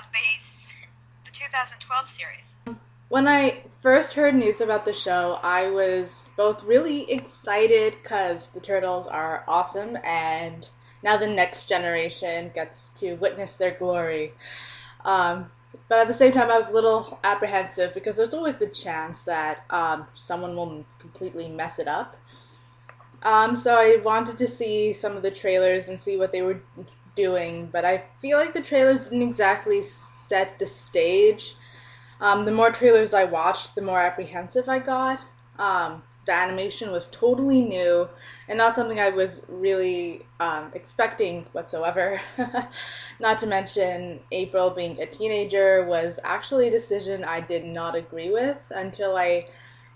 about the 2012 series? When I first heard news about the show, I was both really excited because the turtles are awesome and now the next generation gets to witness their glory. Um, but at the same time, I was a little apprehensive because there's always the chance that someone will completely mess it up. So I wanted to see some of the trailers and see what they were doing, but I feel like the trailers didn't exactly set the stage. The more trailers I watched, the more apprehensive I got. The animation was totally new and not something I was really expecting whatsoever. Not to mention, April being a teenager was actually a decision I did not agree with until I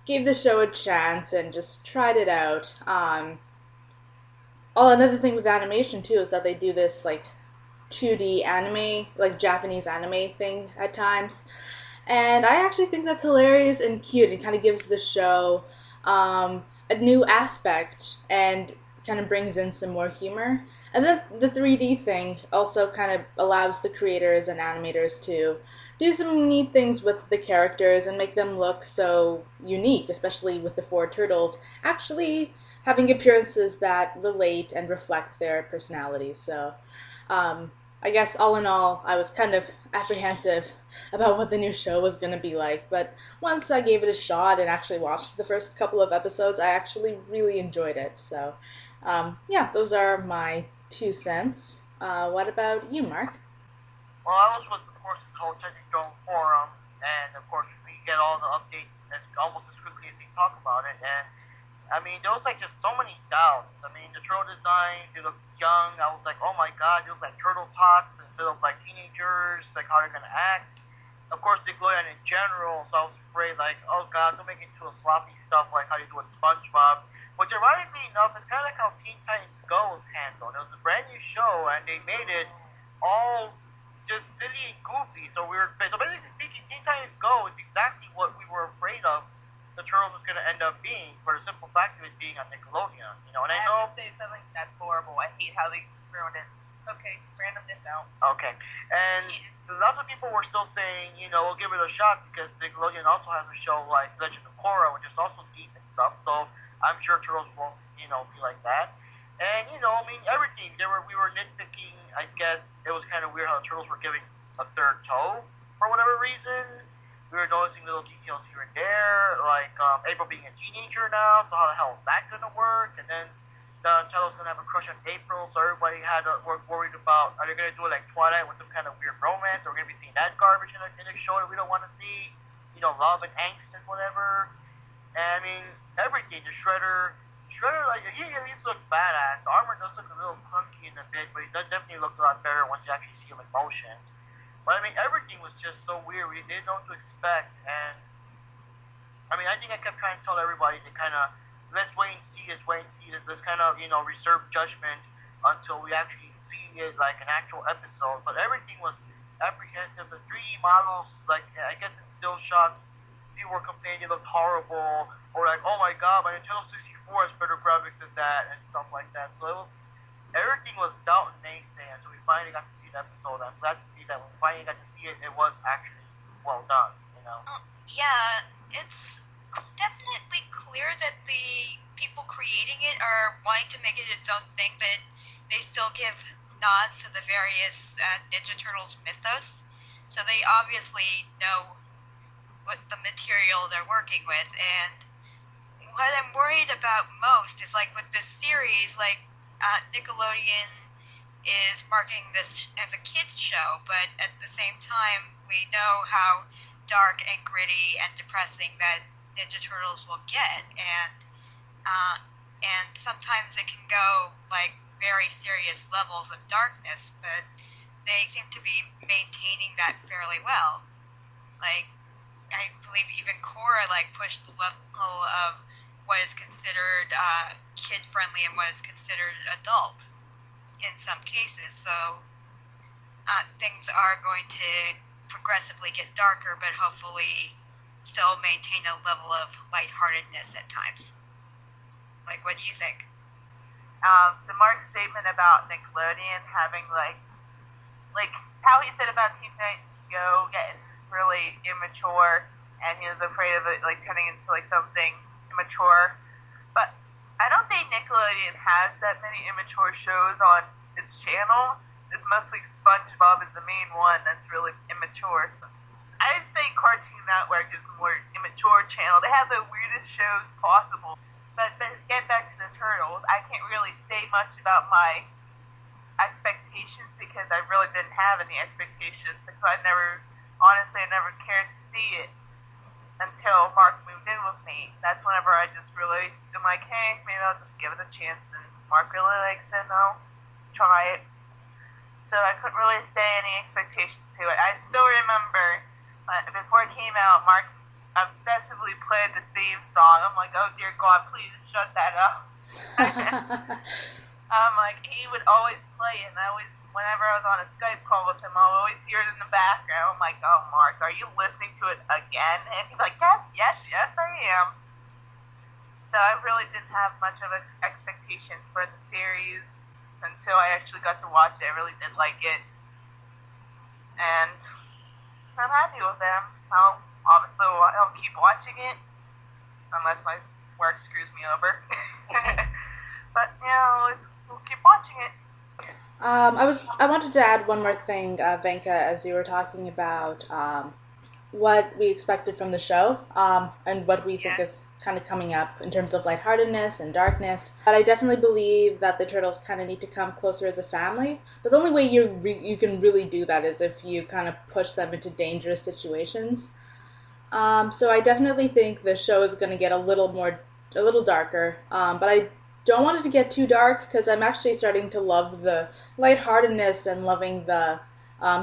gave the show a chance and just tried it out. Another thing with animation too is that they do this like 2D anime, like Japanese anime thing at times. And I actually think that's hilarious and cute. It kind of gives the show a new aspect and kind of brings in some more humor. And then the 3D thing also kind of allows the creators and animators to do some neat things with the characters and make them look so unique, especially with the four turtles actually having appearances that relate and reflect their personalities. So I guess all in all, I was kind of apprehensive about what the new show was going to be like. But once I gave it a shot and actually watched the first couple of episodes, I actually really enjoyed it. So, yeah, those are my 2 cents. What about you, Mark? Well, I was with, of course, the whole Technical forum, and of course, we get all the updates as almost as quickly as we talk about it. And I mean, there was like just so many doubts. I mean, the turtle design, they look young. I was like, oh my god, they look like turtle tots instead of like teenagers. Like how they're gonna act. Of course, Nickelodeon in general, so I was afraid like, oh god, don't make it into a sloppy stuff like how you do with SpongeBob. Which ironically enough, it's kind of like how Teen Titans Go was handled. It was a brand new show, and they made it all just silly and goofy. So basically speaking, Teen Titans Go is exactly what we were afraid of. The Turtles was going to end up being, for the simple fact of it being on Nickelodeon. And I know. I have to say something that's horrible. I hate how they ruined it. Okay, randomness out. Okay, and lots of people were still saying, we'll give it a shot because Nickelodeon also has a show like Legend of Korra, which is also deep and stuff. So I'm sure Turtles won't, be like that. And I mean, everything. We were nitpicking. I guess it was kind of weird how the Turtles were giving a third toe for whatever reason. We were noticing little details here and there, like April being a teenager now. So how the hell is that gonna work? And then Donatello's gonna have a crush on April, so everybody were worried about are they gonna do it like Twilight with some kind of weird romance? Or we're gonna be seeing that garbage in a show that we don't want to see. Love and angst and whatever. And I mean, everything. The Shredder, like he looks badass. The armor does look a little clunky in a bit, but he does definitely look a lot better once you actually see him in motion. But I mean, everything was just so weird. We didn't know what to expect, and I mean, I think I kept trying to tell everybody to kind of let's wait and see, let's kind of reserve judgment until we actually see it like an actual episode. But everything was apprehensive. The 3D models, like I guess in still shots, people were complaining it looked horrible, or like, oh my god, my Nintendo 64 has better graphics than that, and stuff like that. So everything was doubt and naysay until we finally got to see the episode. I'm glad to see that when we finally got to see it, it was actually well done. Yeah, it's definitely clear that the people creating it are wanting to make it its own thing, but they still give nods to the various Ninja Turtles mythos. So they obviously know what the material they're working with, and what I'm worried about most is like with this series, like Nickelodeon is marketing this as a kids show, but at the same time we know how dark and gritty and depressing that Ninja Turtles will get, and sometimes it can go like very serious levels of darkness, but they seem to be maintaining that fairly well. Like I believe even Korra like pushed the level of what is considered kid friendly and what is considered adult in some cases. So things are going to progressively get darker, but hopefully still maintain a level of lightheartedness at times. Like, what do you think? The Mark statement about Nickelodeon having like how he said about Teen Titans go getting really immature, and he was afraid of it like turning into like something immature. But I don't think Nickelodeon has that many immature shows on its channel. It's mostly SpongeBob is the main one that's really immature. I'd say Cartoon Network is a more immature channel. They have the weirdest shows possible. But to get back to the Turtles, I can't really say much about my expectations because I really didn't have any expectations because I never cared to see it until Mark moved in with me. That's whenever I just really am like, hey, maybe I'll just give it a chance. And Mark really likes it, and I'll try it. So I couldn't really say any expectations to it. I still remember before it came out, Mark obsessively played the theme song. I'm like, oh dear God, please shut that up. Like, he would always play it, and whenever I was on a Skype call with him, I would always hear it in the background. I'm like, oh, Mark, are you listening to it again? And he's like, yes, I am. So I really didn't have much of an expectation for the series until I actually got to watch it. I really did like it. And I'm happy with them. I'll keep watching it, unless my work screws me over. But, we'll keep watching it. I wanted to add one more thing, Venka, as you were talking about what we expected from the show, and what we think is kind of coming up in terms of lightheartedness and darkness. But I definitely believe that the Turtles kind of need to come closer as a family. But the only way you can really do that is if you kind of push them into dangerous situations. So I definitely think the show is going to get a little darker. But I don't want it to get too dark because I'm actually starting to love the lightheartedness and loving the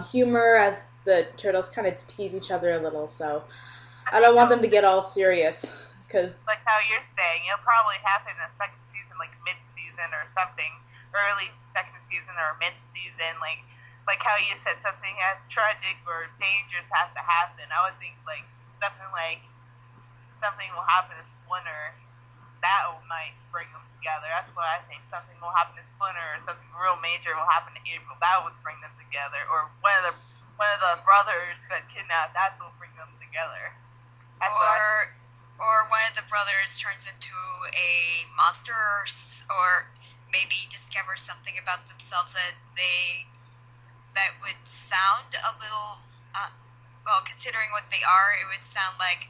humor as the Turtles kind of tease each other a little. So I don't want them to get all serious because, like how you're saying, it'll probably happen in the second season, like mid-season or something, early second season or mid-season, like how you said something as tragic or dangerous has to happen. I would think like something will happen to Splinter that might bring them together. That's what I think. Something will happen to Splinter, or something real major will happen to April. That would bring them together. Or one of the brothers got kidnapped. That will bring them together. Or one of the brothers turns into a monster, or maybe discovers something about themselves that would sound a little. Well, considering what they are, it would sound like,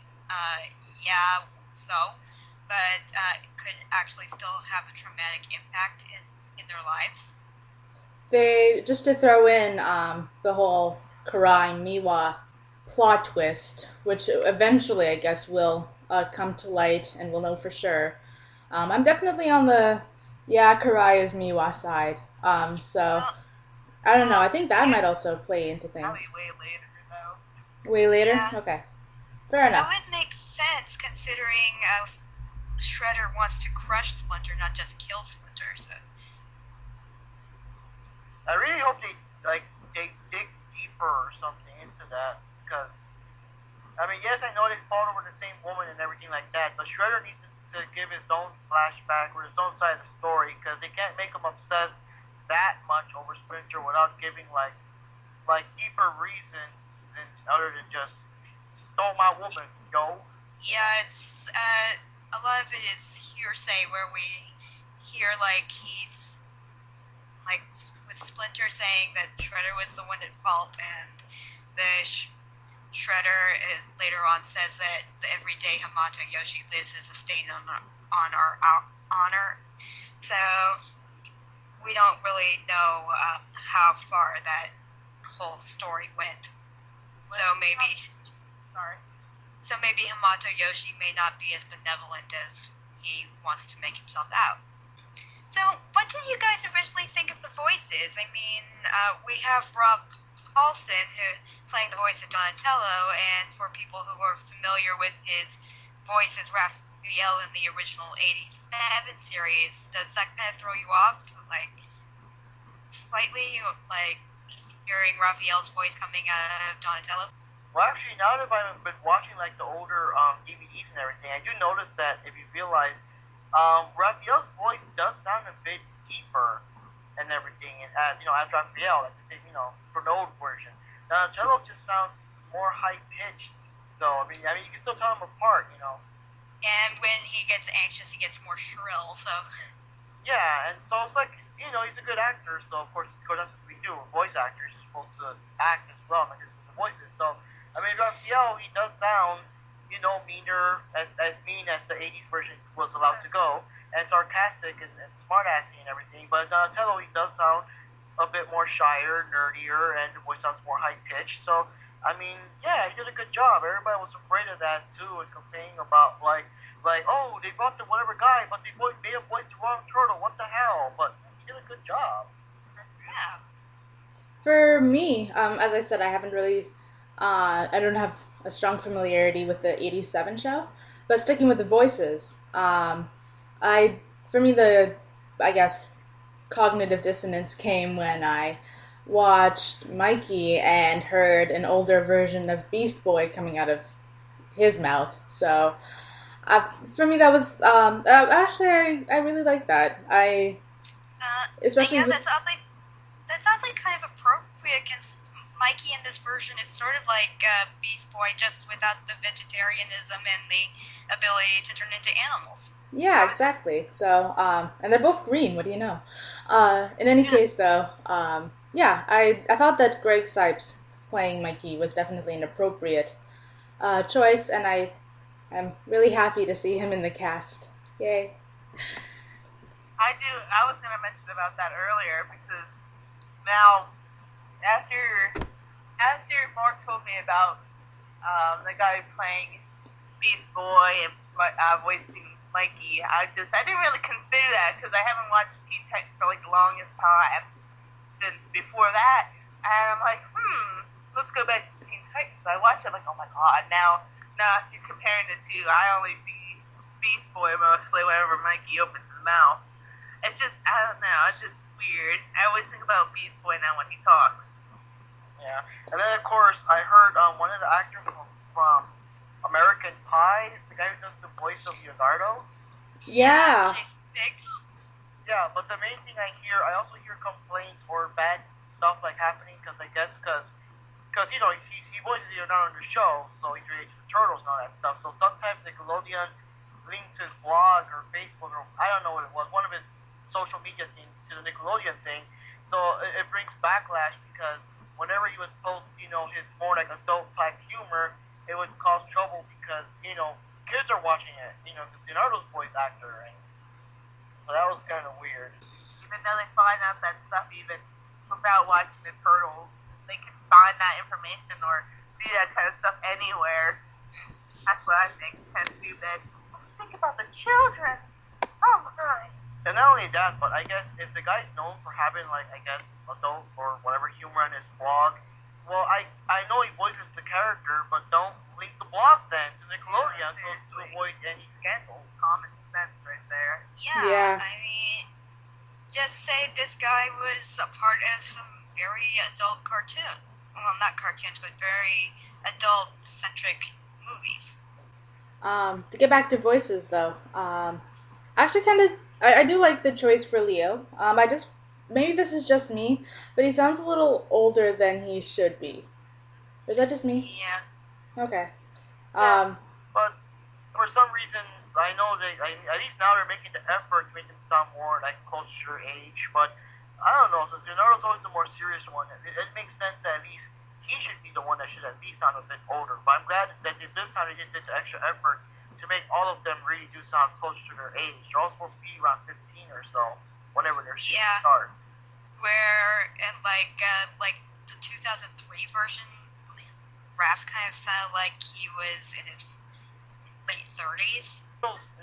but it could actually still have a traumatic impact in their lives. Just to throw in the whole Karai Miwa plot twist, which eventually I guess will come to light and we'll know for sure. I'm definitely on the Karai is Miwa side. So I don't know. I think that might also play into things. Probably way later, though. Way later? Yeah. Okay. Fair enough. That would make sense considering Shredder wants to crush Splinter, not just kill Splinter. So. I really hope they dig deeper or something into that, because I mean, yes, I know they fought over the same woman and everything like that, but Shredder needs to give his own flashback or his own side of the story, because they can't make him obsessed that much over Splinter without giving like deeper reasons than other than just stole my woman, yo. Yeah, it's a lot of it is hearsay where we hear like he's like with Splinter saying that Shredder was the one at fault, and the Shredder later on says that the everyday Hamato Yoshi lives is a stain on our honor. So we don't really know how far that whole story went. So maybe Hamato Yoshi may not be as benevolent as he wants to make himself out. So what did you guys originally think of the voices? I mean, we have Rob Paulson who playing the voice of Donatello, and for people who are familiar with his voice as Raphael in the original '87 series, does that kind of throw you off, like slightly, like hearing Raphael's voice coming out of Donatello? Well, actually, now that I've been watching like the older DVDs and everything, I do notice that if you realize, Raphael's voice does sound a bit deeper and everything, and as Raphael, like the for the old version. Donatello just sounds more high pitched. So I mean, you can still tell them apart, you know. And when he gets anxious, he gets more shrill. So Yeah, and so it's like, you know, he's a good actor, so of course that's what we do. Voice actors are supposed to act as well, like the voices. So I mean, Raphael, he does sound, you know, meaner, as mean as the '80s version was allowed to go, and sarcastic and smart assy and everything. But Donatello, he does sound a bit more shyer, nerdier, and the voice sounds more high pitched. So I mean, yeah, he did a good job. Everybody was afraid of that too, and complaining about oh, they brought the whatever guy, but they may have voiced the wrong turtle. What the hell? But he did a good job. yeah. For me, as I said, I haven't really, I don't have a strong familiarity with the '87 show, but sticking with the voices, for me, I guess, cognitive dissonance came when I watched Mikey and heard an older version of Beast Boy coming out of his mouth. So, for me, that was actually I really like that. Especially Yeah, with that's oddly kind of appropriate because Mikey in this version is sort of like Beast Boy, just without the vegetarianism and the ability to turn into animals. yeah, exactly. So, and they're both green. What do you know? In any case, though, yeah, I thought that Greg Sipes playing Mikey was definitely an appropriate choice, and I'm really happy to see him in the cast. Yay! I was going to mention about that earlier because now after Mark told me about the guy playing Beast Boy and voicing Mikey, I didn't really consider that because I haven't watched Teen Titans for like the longest time since before that, and I'm like, let's go back to Teen Titans. I watched it, I'm like, oh my god, now if you're comparing the two, I only see Beast Boy mostly whenever Mikey opens his mouth. It's just, I don't know, it's just weird. I always think about Beast Boy now when he talks. Yeah, and then of course I heard one of the actors from American Pie, the guy who does the voice of Leonardo. Yeah. Yeah, but the main thing I also hear complaints or bad stuff like happening because you know he voices Leonardo in the show, so he creates the turtles and all that stuff. So sometimes Nickelodeon links his blog or Facebook or I don't know what it was, one of his social media things to the Nickelodeon thing. So it brings backlash because whenever he would post, you know, his more like adult type humor, it would cause trouble because, you know, kids are watching it, you know, because Leonardo's voice actor, and so that was kind of weird. Even though they find out that stuff even without watching the Turtles, they can find that information or see that kind of stuff anywhere. That's what I think. Kind of stupid. Think about the children. Oh my. And not only that, but I guess if the guy's known for having, like, I guess, adult or whatever humor in his blog, well, I know he voices the character, but don't link the blog then to Nickelodeon to avoid any scandal. Common sense right there. Yeah. I mean, just say this guy was a part of some very adult cartoon. Well, not cartoons, but very adult-centric movies. To get back to voices, though, actually, I do like the choice for Leo. Maybe this is just me, but he sounds a little older than he should be. Is that just me? Yeah. Okay. But for some reason, I know at least now they're making the effort to make him sound more like culture age, but I don't know, since Leonardo's always the more serious one, it makes sense that at least he should be the one that should at least sound a bit older. But I'm glad that this time they did this extra effort to make all of them really do sound close to their age. They're all supposed to be around 15 or so whenever their seasons start. Where in like the 2003 version, Raph kind of sounded like he was in his late 30s.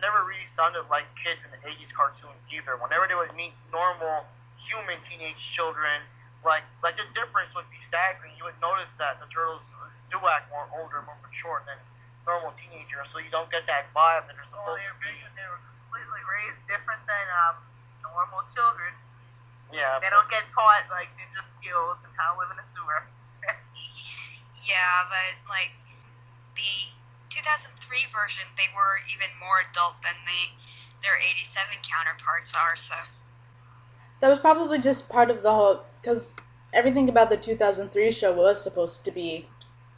Never really sounded like kids in the 80s cartoons either. Whenever they would meet normal human teenage children, like the difference would be staggering. You would notice that the turtles do act more older, more mature than normal teenagers, so you don't get that vibe that they're supposed to be. They were completely raised different than normal children. Yeah. They don't get taught like ninja skills and how to live in a sewer. Yeah, but like the 2003 version, they were even more adult than their 87 counterparts are. So that was probably just part of the whole, because everything about the 2003 show was supposed to be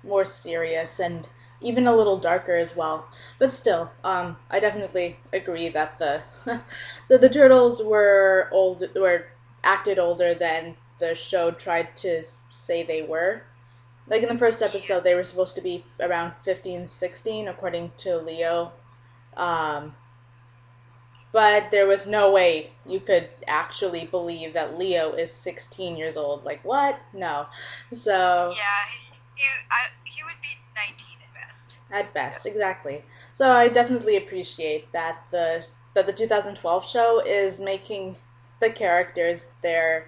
more serious and even a little darker as well. But still, I definitely agree that the turtles were acted older than the show tried to say they were. Like in the first Yeah. episode, they were supposed to be around 15, 16, according to Leo. Um, but there was no way you could actually believe that Leo is 16 years old. Like, what? No. So, Yeah, he would be 19 at best. at best, exactly. So I definitely appreciate that the 2012 show is making the characters their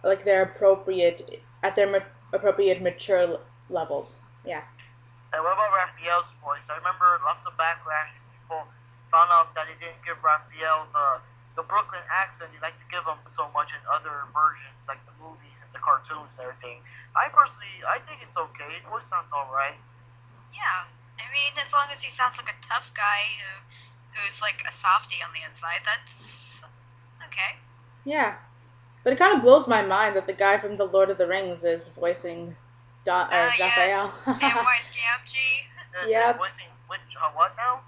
appropriate at their appropriate mature levels. Yeah. And what about Raphael's voice? I remember lots of backlash. People found out that they didn't give Raphael the Brooklyn accent they like to give him so much in other versions, like the movies and the cartoons and everything. I think it's okay. His voice sounds alright. Yeah, I mean, as long as he sounds like a tough guy who's like a softie on the inside, that's okay. Yeah. But it kind of blows my mind that the guy from The Lord of the Rings is voicing Yes, Raphael. Samwise Gamgee, Yep. Voicing which what now?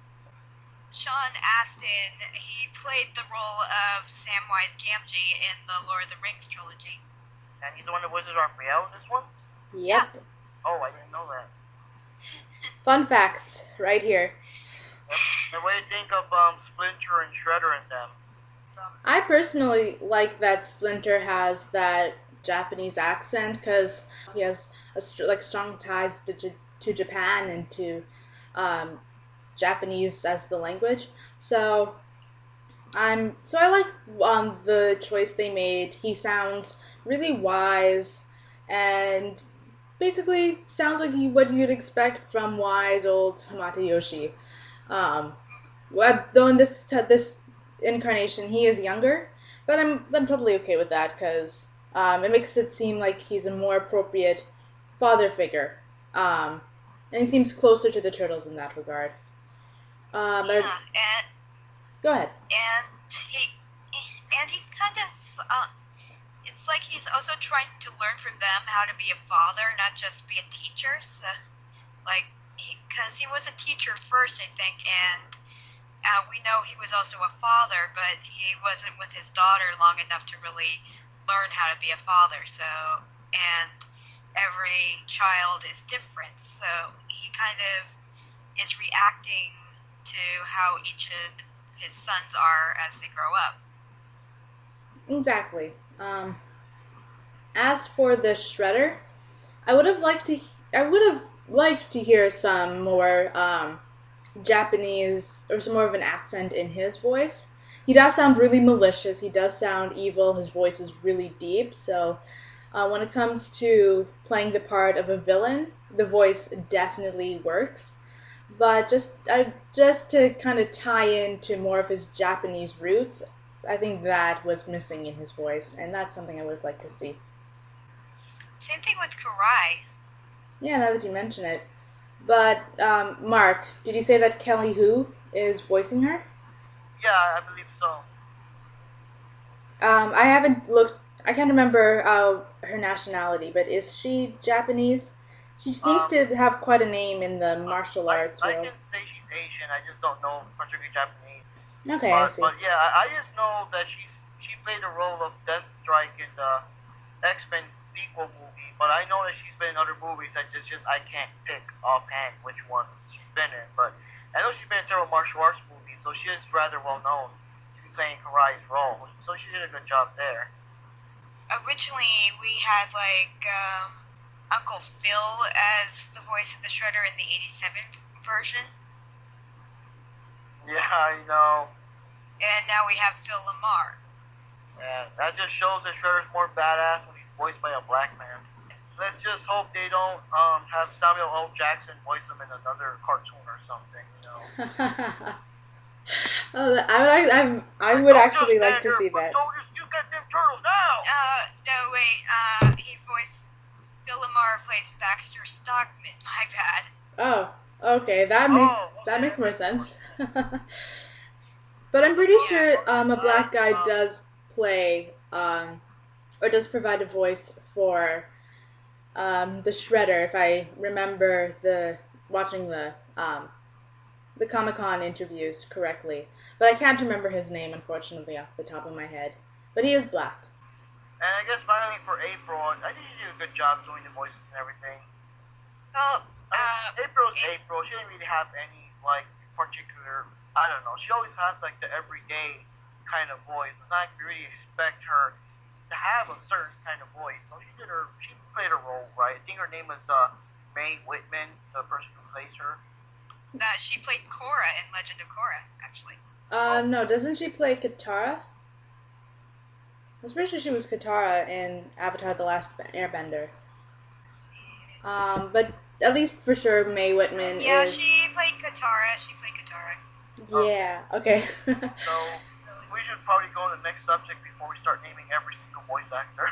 Sean Astin, he played the role of Samwise Gamgee in the Lord of the Rings trilogy. And he's the one that voices Raphael in this one? Yep. Oh, I didn't know that. Fun fact, right here. Yep. And what do you think of Splinter and Shredder and them? I personally like that Splinter has that Japanese accent because he has strong ties to Japan and to um, Japanese as the language. So I like the choice they made. He sounds really wise and basically sounds like what you'd expect from wise old Hamata Yoshi. Um, though in this incarnation he is younger, but I'm totally okay with that because it makes it seem like he's a more appropriate father figure, and he seems closer to the turtles in that regard. But Yeah, and go ahead. and he and he's kind of it's like he's also trying to learn from them how to be a father, not just be a teacher. So, like, because he was a teacher first, I think, and we know he was also a father, but he wasn't with his daughter long enough to really learn how to be a father. So, and every child is different, so he kind of is reacting to how each of his sons are as they grow up. Exactly. As for the Shredder, I would have liked to. I would have liked to hear some more Japanese or some more of an accent in his voice. He does sound really malicious. He does sound evil. His voice is really deep. So when it comes to playing the part of a villain, the voice definitely works. But just to kind of tie into more of his Japanese roots, I think that was missing in his voice, and that's something I would have liked to see. Same thing with Karai. Yeah, now that you mention it. But Mark, did you say that Kelly Hu is voicing her? Yeah, I believe so. I haven't looked. I can't remember her nationality, but is she Japanese? She seems Um, to have quite a name in the martial arts I world. can say she's Asian. I just don't know particularly Japanese. Okay, I see. But yeah, I just know that she played the role of Deathstrike in the X-Men sequel movie. But I know that she's been in other movies. Just I can't pick offhand which one she's been in. But I know she's been in several martial arts movies, so she is rather well known to be playing Karai's role. So she did a good job there. Originally, we had like Uncle Phil as the voice of the Shredder in the '87 version, Yeah, I know. and now we have Phil Lamar. Yeah, that just shows that Shredder's more badass when he's voiced by a black man. Let's just hope they don't have Samuel L. Jackson voice him in another cartoon or something, you know. Oh, I would actually like to see that. Soldiers, you get them turtles now! No, wait. Phil Lamar plays Baxter Stockman. My bad. Oh, okay, that makes more sense. But I'm pretty sure a black guy does play or does provide a voice for the Shredder. If I remember watching the Comic Con interviews correctly, but I can't remember his name unfortunately off the top of my head. But he is black. And I guess finally for April, I think she did a good job doing the voices and everything. Well, April's April. She didn't really have any like particular. I don't know. She always has like the everyday kind of voice. It's not like we really expect her to have a certain kind of voice. So she did her. She played her role right. I think her name was Mae Whitman, the person who plays her. she played Korra in Legend of Korra, actually. No, doesn't she play Katara? I'm pretty sure she was Katara in Avatar: The Last Airbender. But at least for sure, Mae Whitman Yeah, is. she played Katara. Yeah. Okay. So we should probably go to the next subject before we start naming every single voice actor.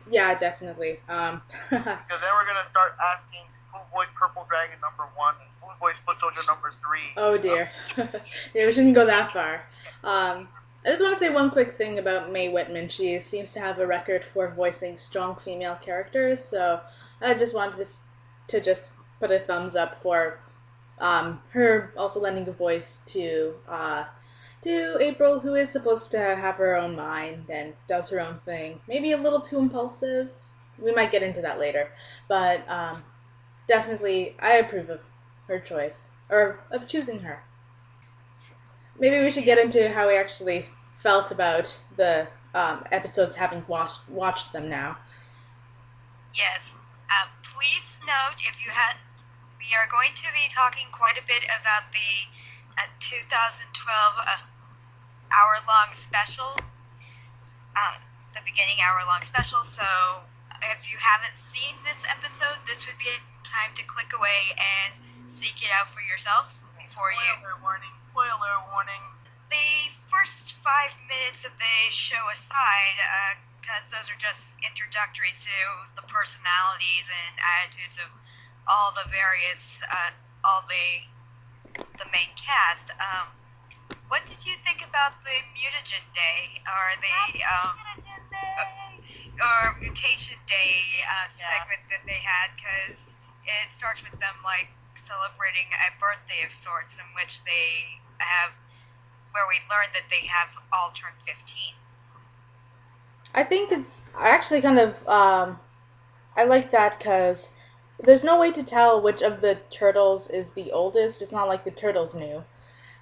Yeah, definitely. Because then we're gonna start asking who voiced Purple Dragon #1 and who voiced Foot Soldier #3. Oh dear. Yeah, we shouldn't go that far. I just want to say one quick thing about Mae Whitman. She seems to have a record for voicing strong female characters, so I just wanted to just put a thumbs up for her also lending a voice to April, who is supposed to have her own mind and does her own thing. Maybe a little too impulsive. We might get into that later, but definitely I approve of her choice or of choosing her. Maybe we should get into how we actually felt about the episodes, having watched them now. Yes. Please note we are going to be talking quite a bit about the 2012 hour-long special, the beginning hour-long special. So if you haven't seen this episode, this would be a time to click away and seek it out for yourself before you. Spoiler warning. Spoiler warning. The first 5 minutes of the show aside, because those are just introductory to the personalities and attitudes of all the various, all the main cast. What did you think about the Mutagen Day or the or Mutation Day segment that they had? Because it starts with them like celebrating a birthday of sorts, in which they have, where we learn that they have all turned 15. I think it's actually kind of I like that because there's no way to tell which of the turtles is the oldest. It's not like the turtles knew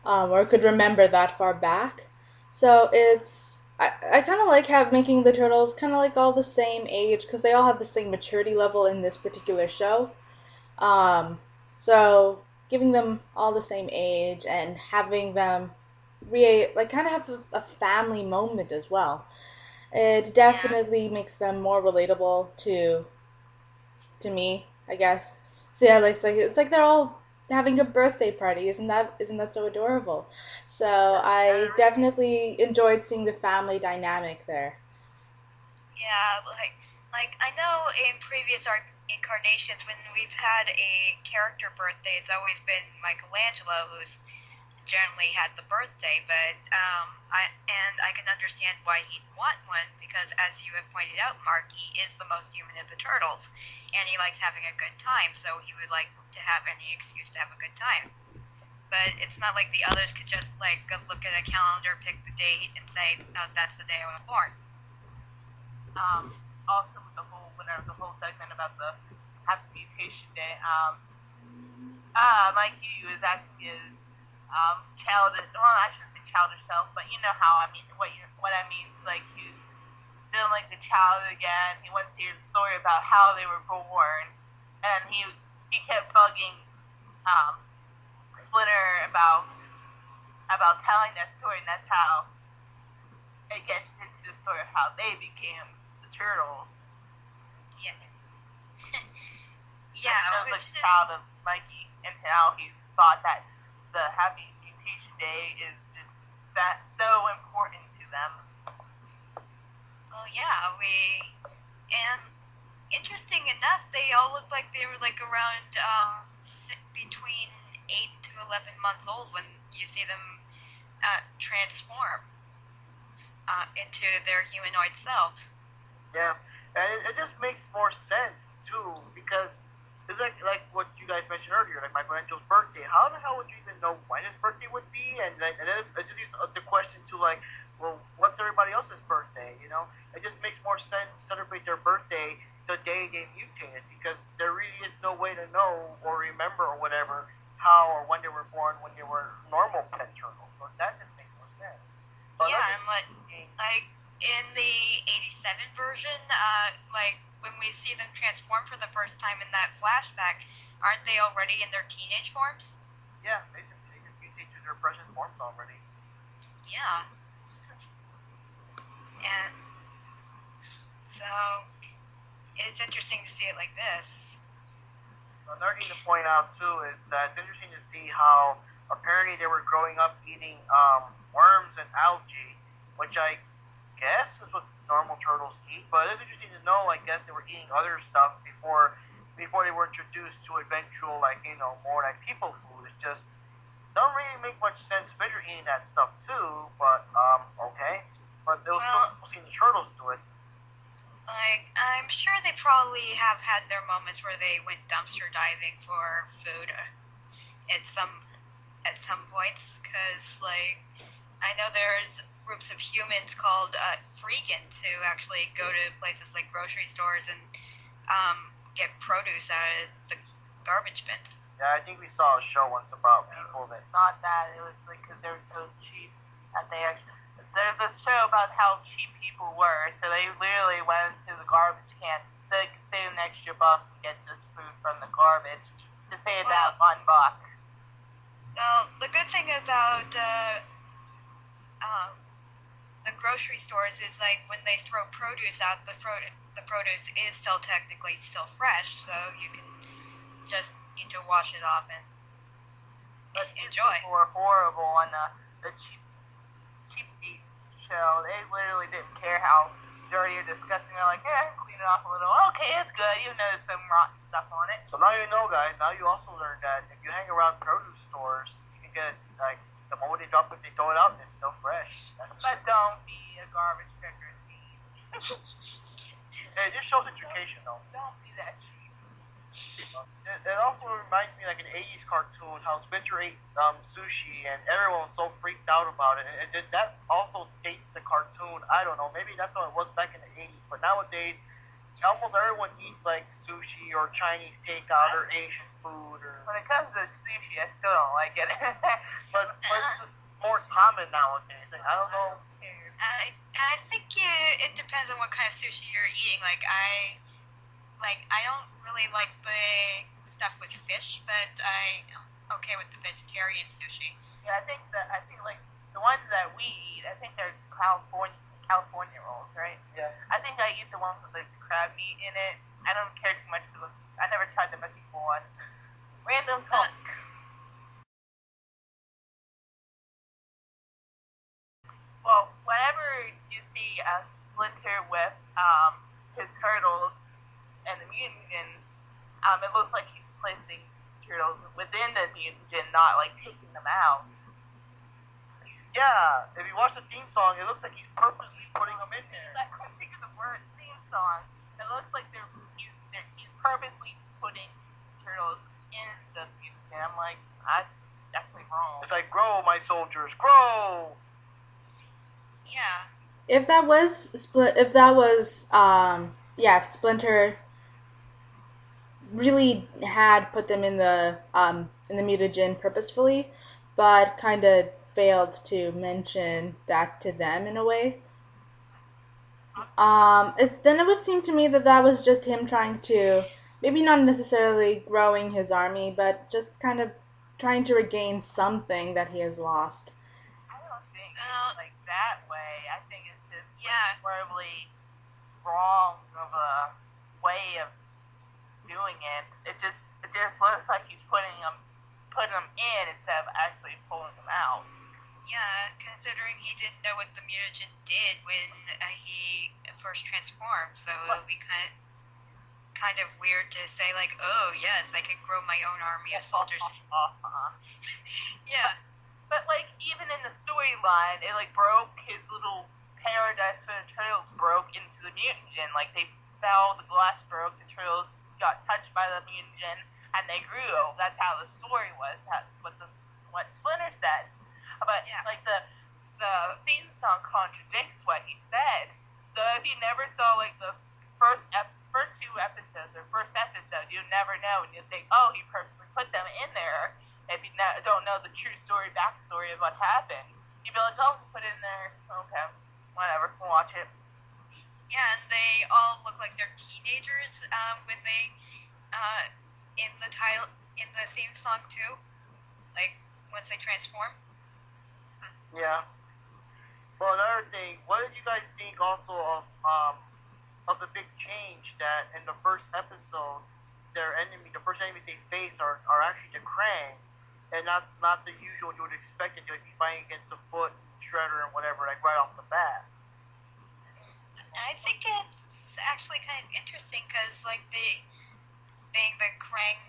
or could remember that far back. So I kind of like making the turtles kind of like all the same age because they all have the same maturity level in this particular show. So giving them all the same age and having them kind of have a family moment as well. It definitely makes them more relatable to me, I guess. So yeah, it's like they're all having a birthday party. Isn't that so adorable? So I definitely enjoyed seeing the family dynamic there. Yeah, like I know in previous incarnations when we've had a character birthday, it's always been Michelangelo who's generally had the birthday, but I can understand why he'd want one because, as you have pointed out, Mark, he is the most human of the turtles, and he likes having a good time, so he would like to have any excuse to have a good time. But it's not like the others could just like go look at a calendar, pick the date, and say, "No, that's the day I was born." Also with the whole segment about the Happy Mutation Day, Mikey was acting his childish, well, I shouldn't say childish self, but you know how I mean, what I mean, like he's feeling like the child again. He wants to hear the story about how they were born, and he kept bugging Splinter about telling that story, and that's how it gets into the story of how they became the turtles. Yeah. Yeah, it was the child of Mikey, and how he thought that the Happy Mutation Day is just that so important to them. Well, yeah, and interesting enough, they all look like they were like around between 8 to 11 months old when you see them transform into their humanoid selves. Yeah, and it just makes more sense too because it's like what you guys mentioned earlier, like Michelangelo's birthday. How the hell would you even know when his birthday would be? And like, and then it just leaves the question to like, well, what's everybody else's birthday? You know, it just makes more sense to celebrate their birthday the day they mutated because there really is no way to know or remember or whatever how or when they were born when they were normal pet turtles. So that just makes more sense. But Yeah, and like in the '87 version, like when we see them transform for the first time in that flashback, aren't they already in their teenage forms? yeah, they can mutate to their present forms already. Yeah. And so it's interesting to see it like this. Another thing to point out too is that it's interesting to see how apparently they were growing up eating worms and algae, which I guess is what normal turtles eat. But it's interesting to know. I guess they were eating other stuff before they were introduced to eventual more like people food. It just don't really make much sense. Fish are eating that stuff too, but okay. But they were still seeing the turtles do it. Like, I'm sure they probably have had their moments where they went dumpster diving for food at some points, because, like, I know there's groups of humans called freegans who actually go to places like grocery stores and get produce out of the garbage bins. Yeah, I think we saw a show once about people that. Not that, it was like because they were so cheap that they actually. There's a show about how cheap people were, so they literally went into the garbage can so they could save an extra buck and get this food from the garbage to save that $1. The good thing about the grocery stores is like when they throw produce out, the produce is still technically still fresh, so you can just need to wash it off and enjoy. People were horrible on the cheap meat show. They literally didn't care how dirty or disgusting. They're like, yeah, I can clean it off a little. Okay, it's good. Even though there's some rotten stuff on it. So now you know, guys. Now you also learned that if you hang around produce stores, you can get like the moment they drop it, they throw it out, and it's still fresh. But don't be a garbage picker, Steve. Hey, this shows education, though. Don't be that cheap. It also reminds me like an '80s cartoon how Spencer ate sushi and everyone was so freaked out about it. And that also dates the cartoon. I don't know. Maybe that's how it was back in the '80s. But nowadays, almost everyone eats like sushi or Chinese takeout or Asian food. Or when it comes to sushi, I still don't like it. but it's just more common nowadays. Like, I don't know. I think it depends on what kind of sushi you're eating. I don't really like the stuff with fish, but I'm okay with the vegetarian sushi. Yeah, I think like the ones that we eat, I think they're California rolls, right? Yeah. I think I eat the ones with like the crab meat in it. I don't care too much for them. I never tried the Mexican one. Random talk. Well, whenever you see a Splinter with his turtles and the mutagen, it looks like he's placing turtles within the mutagen, not like taking them out. Yeah, if you watch the theme song, it looks like he's purposely putting them in there. I couldn't think of the word theme song. It looks like he's purposely putting turtles in the mutagen. I'm like, that's definitely wrong. It's like, grow, my soldiers, grow. Yeah. If Splinter really had put them in the mutagen purposefully, but kind of failed to mention that to them in a way. Then it would seem to me that was just him trying to, maybe not necessarily growing his army, but just kind of trying to regain something that he has lost. I don't think it's like that way. I think it's just horribly wrong of a way of doing it. It just looks like he's putting them in instead of actually pulling them out. Yeah, considering he didn't know what the mutagen did when he first transformed, so it would be kind of weird to say like, oh yes, I could grow my own army of soldiers. Yeah. But like even in the storyline, it like broke his little paradise for the turtles broke into the mutagen. Like they fell, the glass broke, the turtles got touched by the mutagen, and they grew. That's how the story was. That's what Splinter said. But Yeah. like the theme song contradicts what he said. So if you never saw like the first two episodes or first episode, you never know, and you think, oh, he purposely put them in there. If you don't know the true backstory of what happened, you'd be like, oh, he put it in there. Okay, whatever, we'll watch it. Yeah, and they all look like they're teenagers when they in the title in the theme song too. Like once they transform. Yeah. Well, another thing, what did you guys think also of the big change that in the first episode, the first enemy they face are actually the Krang, and not the usual you would expect it to be fighting against the Foot, Shredder, and whatever, like right off the bat. I think it's actually kind of interesting because like being the Krang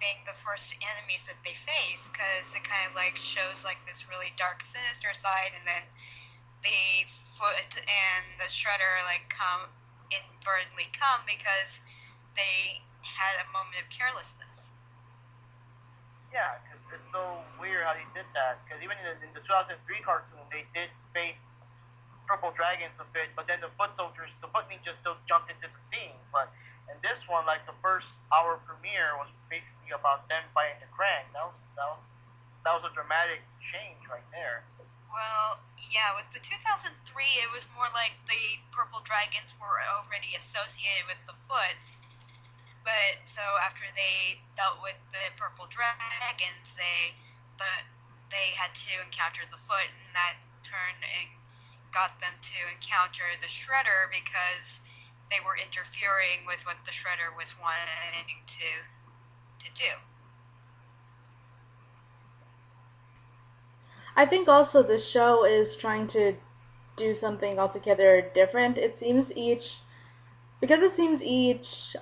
being the first enemies that they face, because it kind of like shows like this really dark, sinister side, and then the Foot and the Shredder like inadvertently come because they had a moment of carelessness. Yeah, because it's so weird how they did that. Because even in the 2003 cartoon, they did face purple dragons a bit, but then the Foot ninjas still jumped into the scene. But in this one, like the first hour premiere was basically about them fighting the Krang. That was a dramatic change right there. Well, yeah, with the 2003, it was more like the purple dragons were already associated with the Foot. But so after they dealt with the purple dragons, they had to encounter the Foot, and that in turn got them to encounter the Shredder because they were interfering with what the Shredder was wanting to do. I think also the show is trying to do something altogether different. Because it seems each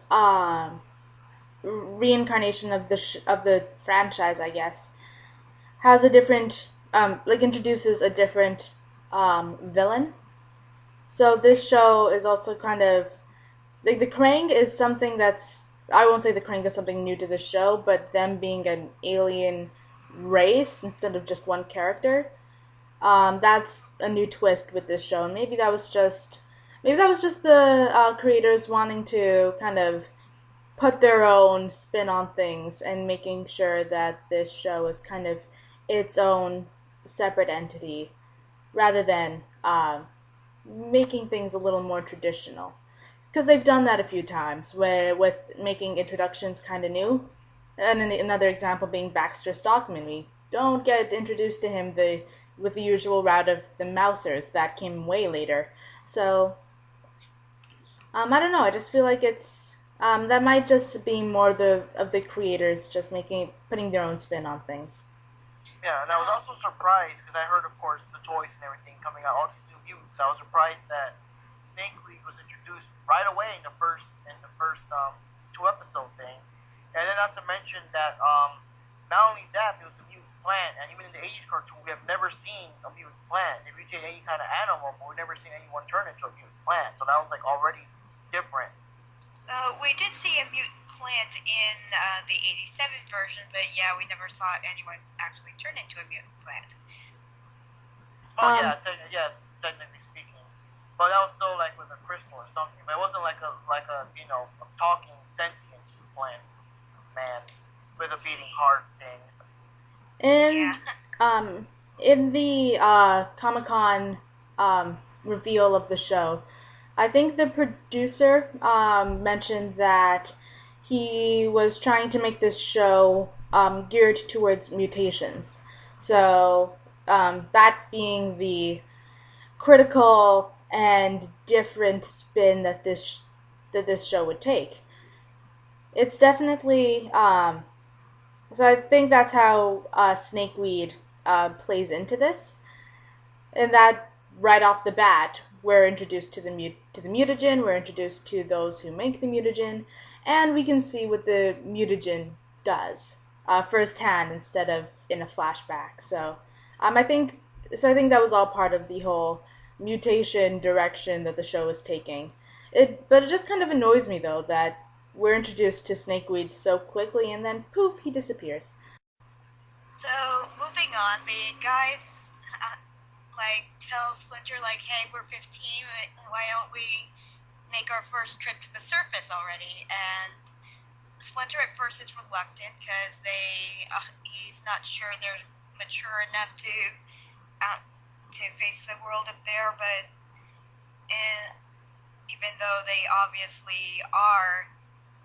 reincarnation of the franchise, I guess, has a different like introduces a different villain. So this show is also kind of like the Krang is something that's I won't say the Krang is something new to the show, but them being an alien race instead of just one character, that's a new twist with this show. And maybe that was just the creators wanting to kind of put their own spin on things and making sure that this show is kind of its own separate entity rather than making things a little more traditional. Because they've done that a few times, where with making introductions kind of new. And another example being Baxter Stockman. We don't get introduced to him with the usual route of the Mousers. That came way later. So, I don't know. I just feel like that might just be more of the creators just putting their own spin on things. Yeah, and I was also surprised because I heard, of course, the toys and everything coming out, all these new mutants. I was surprised that Snake League was introduced right away in the first two episode thing, and then not to mention that not only that, there was a mutant plant, and even in the 80s cartoon, we have never seen a mutant plant. If you take any kind of animal, but we've never seen anyone turn into a mutant plant, so that was like already different. We did see a mutant plant in the 87 version, but yeah, we never saw anyone actually turn into a mutant plant. Oh yeah, technically speaking, but that was still like with a crystal or something. But it wasn't like a a talking sentient plant man with a beating heart thing. In the Comic-Con reveal of the show, I think the producer mentioned that he was trying to make this show geared towards mutations. So that being the critical and different spin that this show would take. It's definitely so I think that's how snakeweed plays into this, and that right off the bat we're introduced to the mutagen, we're introduced to those who make the mutagen, and we can see what the mutagen does firsthand instead of in a flashback. So I think so I think that was all part of the whole mutation direction that the show was taking. But it just kind of annoys me though that we're introduced to Snakeweed so quickly and then poof, he disappears. So moving on, the guys tell Splinter hey, we're 15. Why don't we make our first trip to the surface already? And Splinter at first is reluctant because he's not sure they're mature enough to face the world up there. But even though they obviously are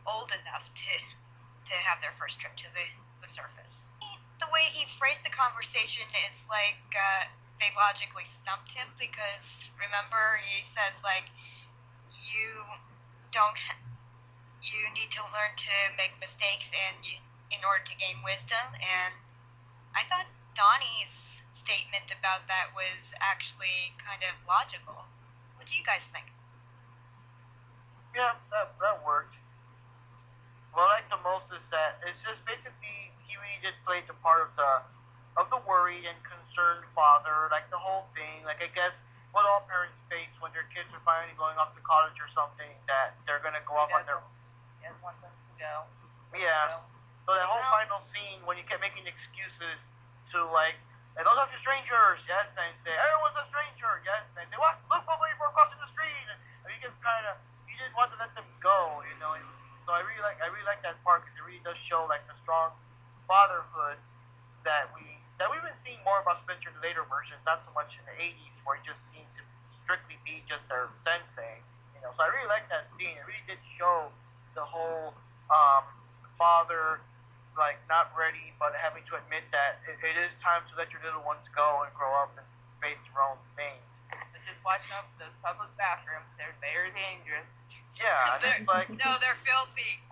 old enough to have their first trip to the surface. The way he phrased the conversation is they logically stumped him because remember he says you don't you need to learn to make mistakes in order to gain wisdom, and I thought Donnie's statement about that was actually kind of logical. What do you guys think? Yeah, that worked. What I like the most is that it's just basically he really just played the part of the worried and concerned father, like the whole thing. Like I guess what all parents face when their kids are finally going off to college or something, that they're gonna go off on their want them to go. yeah. So that whole final scene when you kept making excuses to those are strangers, yes, and say everyone's a stranger, yes, and say what? Look for people crossing the street, and you just you just want to let them go, you know. So I really like that part because it really does show the strong fatherhood that we've been seeing more about Spencer in the later versions, not so much in the '80s where he just seemed to strictly be just their sensei, you know. So I really like that scene. It really did show the whole father not ready, but having to admit that it is time to let your little ones go and grow up and face their own things. So just watch out for those public bathrooms. They're very dangerous. Yeah, and it's no, they're filthy.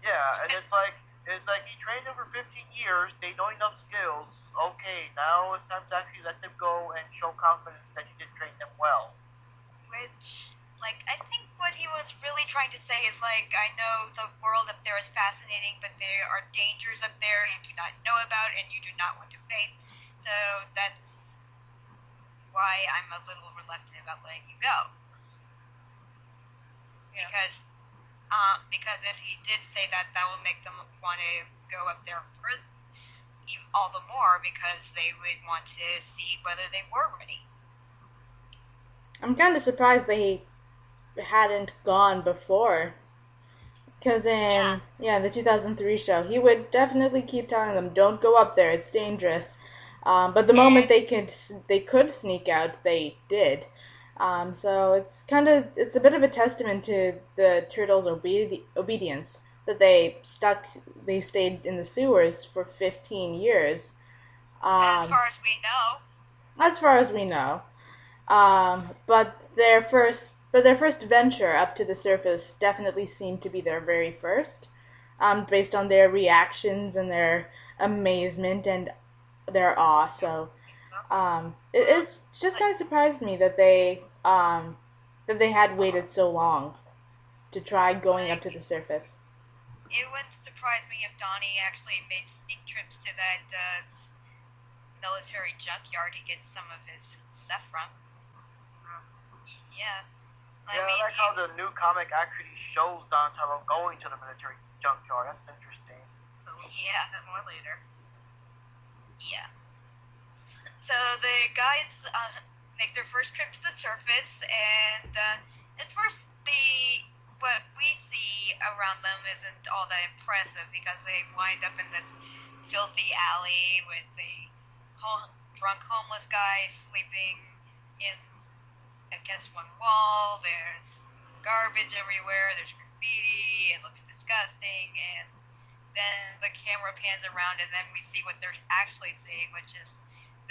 Yeah, and it's he trained them for 15 years. They know enough skills. Okay, now it's time to actually let them go and show confidence that you did train them well. Which, I think what he was really trying to say is I know the world up there is fascinating, but there are dangers up there you do not know about and you do not want to face. So that's why I'm a little reluctant about letting you go. Yeah. Because if he did say that, that will make them want to go up there all the more because they would want to see whether they were ready. I'm kind of surprised they hadn't gone before. Because in the 2003 show, he would definitely keep telling them, "Don't go up there; it's dangerous." But the moment they could sneak out, they did. So it's a bit of a testament to the turtles' obedience that they stayed in the sewers for 15 years. As far as we know. As far as we know. But their first venture up to the surface definitely seemed to be their very first, based on their reactions and their amazement and their awe. So it just kind of surprised me that they had waited so long to try going up to the surface. It wouldn't surprise me if Donnie actually made sneak trips to that military junkyard to get some of his stuff from. Yeah. I like how the new comic actually shows Donatello going to the military junkyard. That's interesting. So more later. Yeah. So the guys make their first trip to the surface, and at first what we see around them isn't all that impressive because they wind up in this filthy alley with the drunk homeless guy sleeping in against one wall. There's garbage everywhere. There's graffiti. It looks disgusting. And then the camera pans around, and then we see what they're actually seeing, which is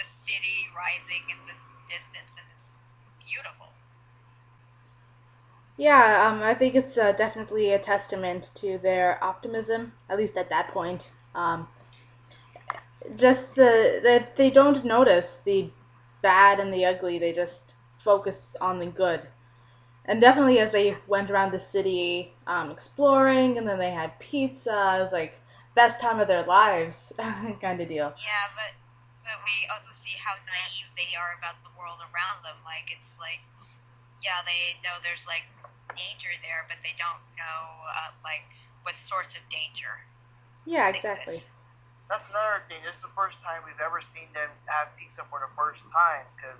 the city rising in the distance, and it's beautiful. Yeah, I think it's definitely a testament to their optimism, at least at that point. Just that they don't notice the bad and the ugly; they just focus on the good. And definitely, as they went around the city exploring, and then they had pizza, it was best time of their lives, kind of deal. Yeah, but but we also see how naive they are about the world around them. Like, it's like, yeah, they know there's, like, danger there, but they don't know, like, what sorts of danger Yeah, exactly. exist. That's another thing. This is the first time we've ever seen them have pizza for the first time, because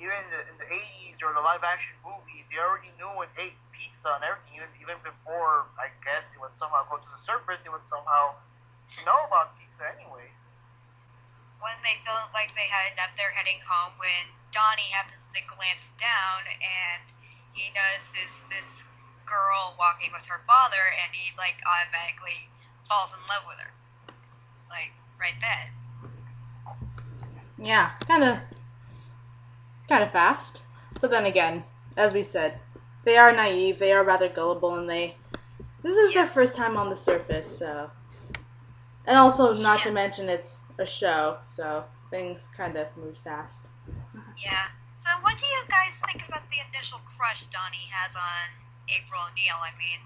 even in the 80s or the live action movies, they already knew and ate pizza and everything. Even before, I guess, it would somehow go to the surface, they would somehow know about pizza anyway. When they felt like they had enough, they're heading home when Donnie happens to glance down and he notices this girl walking with her father, and he, like, automatically falls in love with her. Like, right then. Yeah, kind of fast. But then again, as we said, they are naive, they are rather gullible, and this is their first time on the surface, so. And also, not to mention, it's a show, so things kind of move fast. Yeah. So what do you guys think about the initial crush Donnie has on April O'Neil? I mean,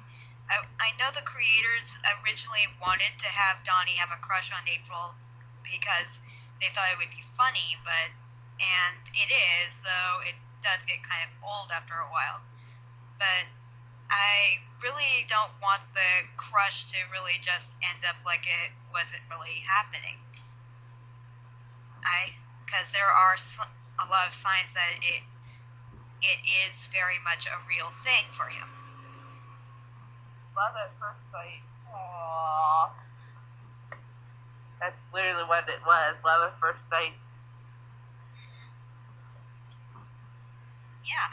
I know the creators originally wanted to have Donnie have a crush on April because they thought it would be funny, and it is, though it does get kind of old after a while. But I really don't want the crush to really just end up like it wasn't really happening. Because there are a lot of signs that it is very much a real thing for him. Love at first sight. Aww. That's literally what it was. Love at first sight. Yeah.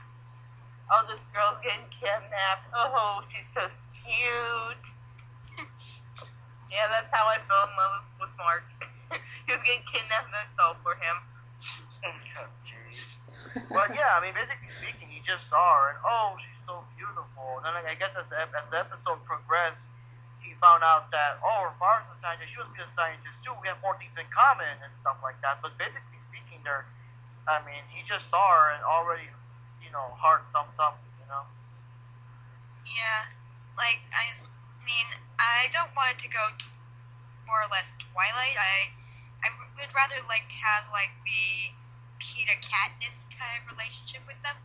Oh, this girl's getting kidnapped. Oh, she's so cute. Yeah, that's how I fell in love with Mark. He was getting kidnapped and I fell for him. Well, yeah, I mean, basically speaking, he just saw her, and oh, she's so beautiful. And then, like, I guess as the episode progressed, he found out that, oh, her father's a scientist, she was a good scientist too, we have more things in common, and stuff like that. But basically speaking, I mean, he just saw her, and already, heart thumped up, Yeah. Like, I mean, I don't want it to go more or less Twilight. I would rather, like, have, like, the Peter Katniss kind of relationship with them.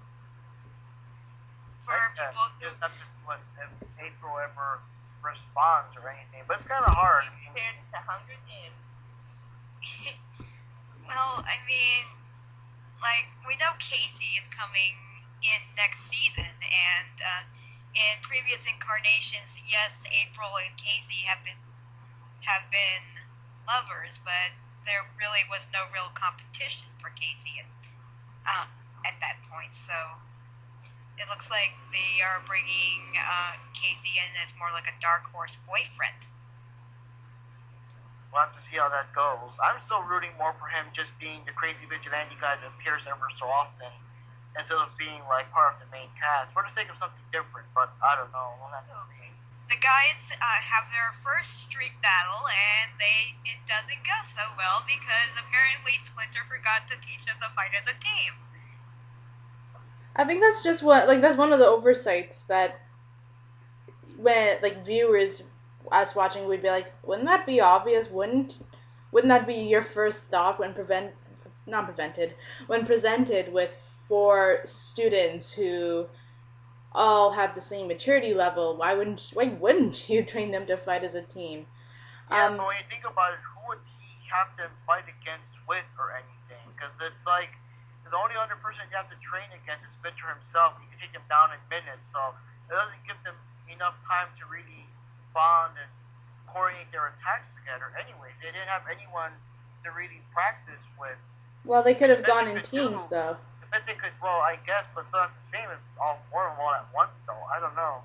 For people who... Just have to see if April ever responds or anything. But it's kind of hard. Compared to Hunger Games. Well, I mean, like, we know Casey is coming in next season, and in previous incarnations, yes, April and Casey have been lovers, but there really was no real competition for Casey at that point. So it looks like they are bringing Casey in as more like a dark horse boyfriend. We'll have to see how that goes. I'm still rooting more for him just being the crazy vigilante guy that appears ever so often, instead of being like part of the main cast, for the sake of something different. But I don't know. We'll have to see. The guys have their first street battle, and it doesn't go so well because apparently Splinter forgot to teach them the fight as a team. I think that's just that's one of the oversights that when, like, viewers, us watching, would be like, wouldn't that be obvious? Wouldn't that be your first thought when when presented with 4 students who all have the same maturity level? Why wouldn't you train them to fight as a team? Yeah, but when you think about it, who would he have them fight against with or anything? Because it's like, the only other person you have to train against is Splinter himself. He can take him down in minutes, so it doesn't give them enough time to really bond and coordinate their attacks together. Anyway, they didn't have anyone to really practice with. Well, they could have gone in teams, though. The best they could, well, I guess, but still not the same as all 4 of them all at once, though. I don't know.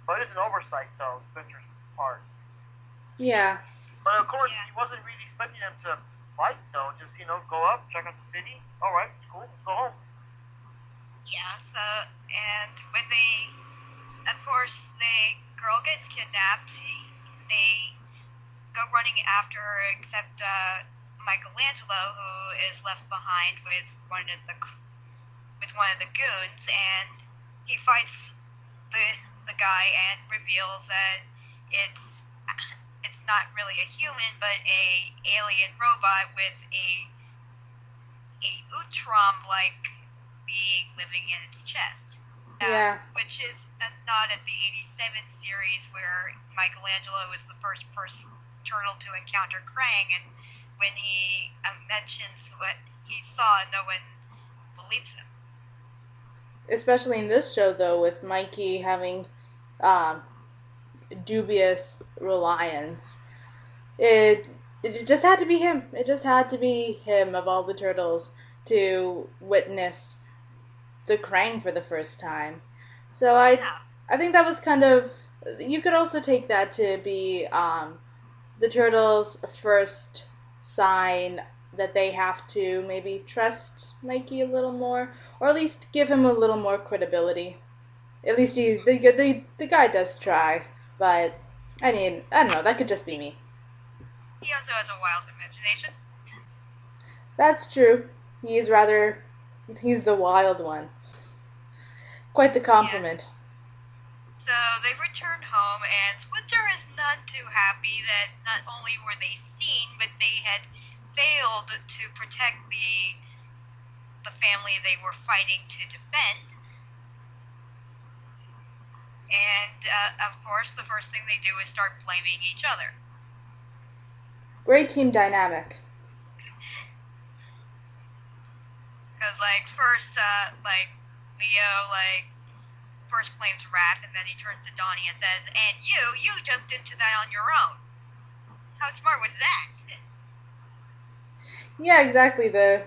But it's an oversight, though, Splinter's part. Yeah. But of course, he wasn't really expecting them to fight, though. Just, go up, check out the city. All right, it's cool. Let's go home. Yeah, so, and when of course, the girl gets kidnapped, they go running after her, except Michelangelo, who is left behind with one of the goons, and he fights the guy and reveals that it's not really a human, but a alien robot with a Utrom-like being living in its chest. Yeah. Which is a nod at the 87 series where Michelangelo is the first turtle to encounter Krang, and when he mentions what he saw, no one believes him. Especially in this show, though, with Mikey having dubious reliance. It just had to be him. It just had to be him of all the turtles to witness the Krang for the first time. So I think that was kind of, you could also take that to be the turtles' first sign that they have to maybe trust Mikey a little more, or at least give him a little more credibility. At least the guy does try, but I don't know. That could just be me. He also has a wild imagination. That's true. He's the wild one. Quite the compliment. Yeah. So they return home, and Splinter is not too happy that not only were they seen, but they had failed to protect the family they were fighting to defend. And of course, the first thing they do is start blaming each other. Great team dynamic. Because first, Leo first blames Raph, and then he turns to Donnie and says, "And you jumped into that on your own. How smart was that?" Yeah, exactly. That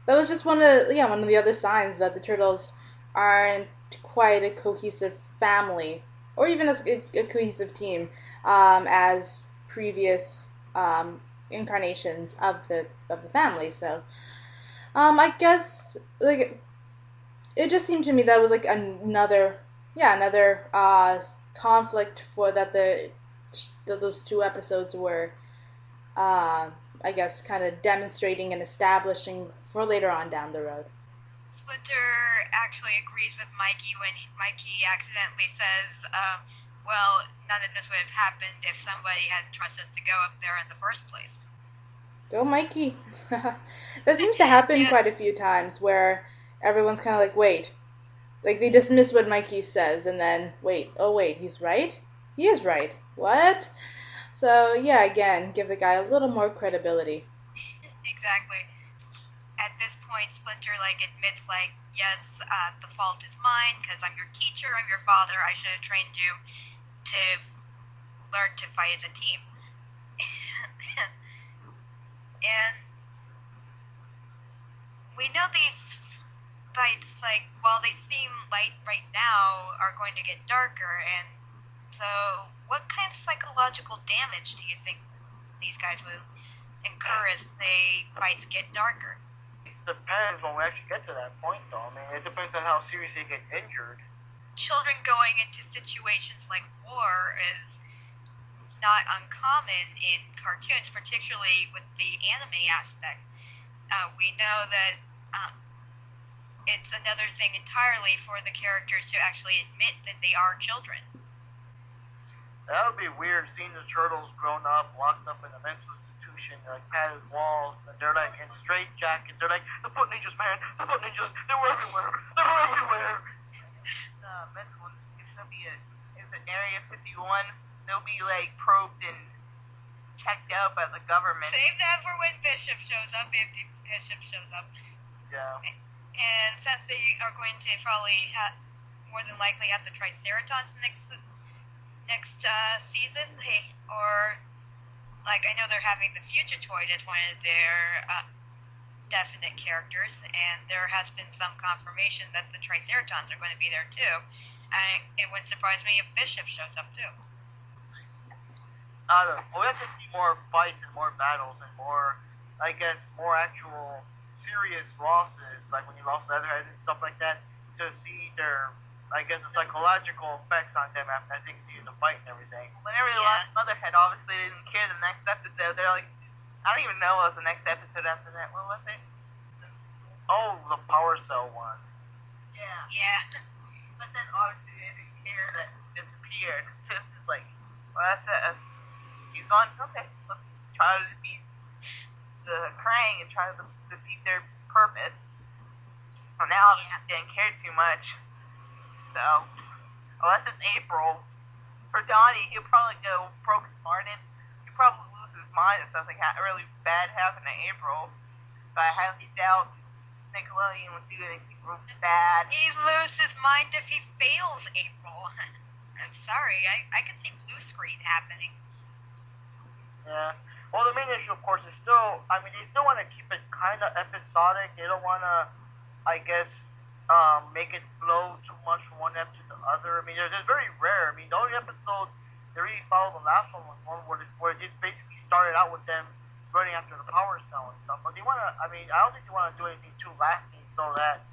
was just one of the other signs that the turtles aren't quite a cohesive family, or even as a cohesive team, as previous incarnations of the family. So, I guess it just seemed to me that was another conflict for that those two episodes were I guess kind of demonstrating and establishing for later on down the road. Splinter actually agrees with Mikey when Mikey accidentally says, well, none of this would have happened if somebody hadn't trusted us to go up there in the first place. Go Mikey. That seems to happen quite a few times where everyone's kind of like, wait. Like, they dismiss what Mikey says, and then, wait, he's right? He is right. What? So, yeah, again, give the guy a little more credibility. Exactly. At this point, Splinter, admits, yes, the fault is mine, because I'm your teacher, I'm your father, I should have trained you to learn to fight as a team. And we know these fights, while they seem light right now, are going to get darker, and so what kind of psychological damage do you think these guys will incur as the fights get darker? It depends when we actually get to that point, though. I mean, it depends on how serious they get injured. Children going into situations like war is not uncommon in cartoons, particularly with the anime aspect. We know that it's another thing entirely for the characters to actually admit that they are children. That would be weird, seeing the turtles grown up, locked up in a mental institution, padded walls, and they're in straight jackets. They're the foot ninjas, man, the foot ninjas, they were everywhere. Mental institution will be is it Area 51? They'll be probed and checked out by the government. Save that for when Bishop shows up, if Bishop shows up. Yeah. And since they are going to probably more than likely have the Triceratons next season, I know they're having the Fugitoid as one of their definite characters, and there has been some confirmation that the Triceratons are going to be there too. And it wouldn't surprise me if Bishop shows up too. I don't know. We have to see more fights and more battles and more, more actual serious losses, like when you lost Leatherhead and stuff like that, to see their, the psychological effects on them after seeing the fight and everything. Whenever they lost Leatherhead, obviously they didn't care the next episode. They're I don't even know what was the next episode after that. What was it? Oh, the Power Cell one. Yeah. Yeah. But then obviously they didn't care that it disappeared. It's just well, that's she's gone. Okay, let's try to defeat the Krang and try to defeat their purpose. Well, now I didn't care too much. So, unless it's April, for Donnie, he'll probably go broken hearted. He'll probably lose his mind if something really bad happened in April. But I highly doubt Nickelodeon would do anything real bad. He'd lose his mind if he fails April. I'm sorry, I can see blue screen happening. Yeah. Well, the main issue, of course, is still, I mean, they still want to keep it kind of episodic. They don't want to, I guess, make it flow too much from one episode to the other. I mean, it's very rare. I mean, the only episode they really followed the last one was one where it just basically started out with them running after the power cell and stuff. But they want to, I mean, I don't think they want to do anything too lasting so that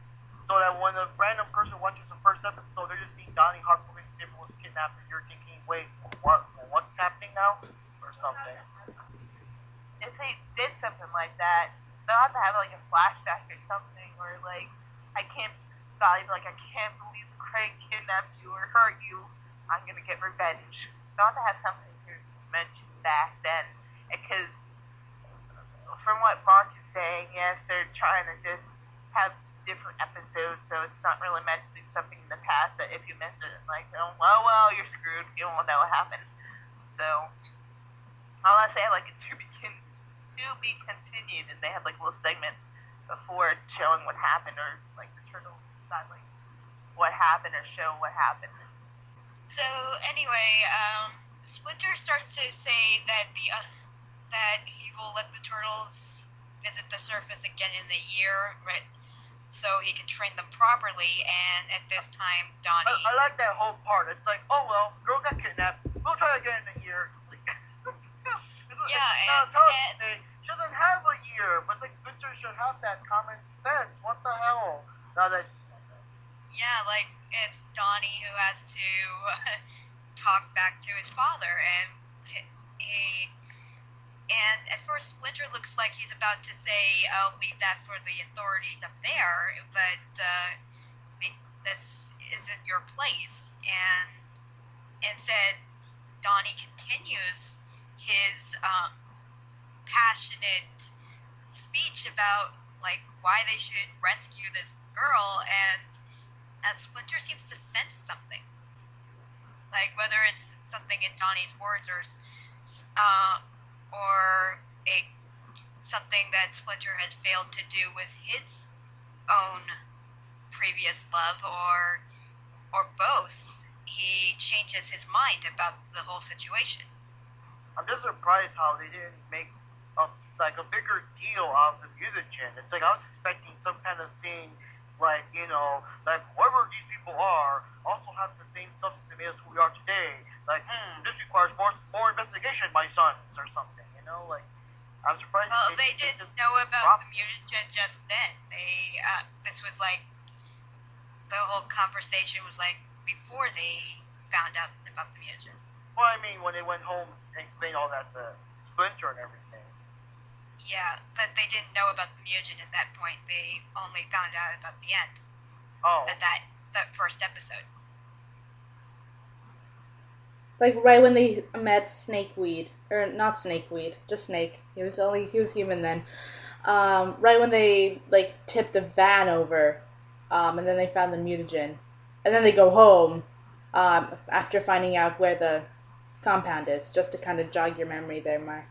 when a random person watches the first episode, they're just seeing Donnie Hartford was kidnapped and you're thinking, wait, what's happening now? Or something. If they did something like that, they'll have to have like a flashback or something where like I can't believe Craig kidnapped you or hurt you. I'm gonna get revenge. They'll have to have something to mention back then. Because from what Mark is saying, yes, they're trying to just have different episodes, so it's not really meant to be something in the past that if you miss it, it's like, oh well, you're screwed. You won't know what happened. So unless they have like a to be continued, and they have like a little segment before showing what happened, or like the turtles decide like what happened or show what happened. So anyway, Splinter starts to say that that he will let the turtles visit the surface again in a year, right? So he can train them properly. And at this time, Donnie. I like that whole part. It's like, oh well, girl got kidnapped. We'll try again in a year. Yeah, she doesn't have a year, but like Splinter should have that common sense. What the hell? Now that. Yeah, like it's Donnie who has to talk back to his father, and at first Splinter looks like he's about to say, "I'll leave that for the authorities up there," but this isn't your place. And instead, Donnie continues his passionate speech about like why they should rescue this girl, and Splinter seems to sense something, like whether it's something in Donnie's words or something that Splinter has failed to do with his own previous love, or both. He changes his mind about the whole situation. I'm just surprised how they didn't make a bigger deal out of the mutagen. It's like I was expecting some kind of thing, like like whoever these people are also have the same substance that made us who we are today. Like, this requires more investigation, my sons, or something. Like I'm surprised. Well, they didn't know about the mutagen just then. This was like the whole conversation was like before they found out about the mutagen. Well, I mean, when they went home and explained all that to Splinter and everything. Yeah, but they didn't know about the mutagen at that point. They only found out about the end. Oh. At that first episode. Like right when they met Snakeweed, or not Snakeweed, just Snake. He was human then. Right when they like tipped the van over, and then they found the mutagen, and then they go home, after finding out where the compound is, just to kind of jog your memory there, Mark.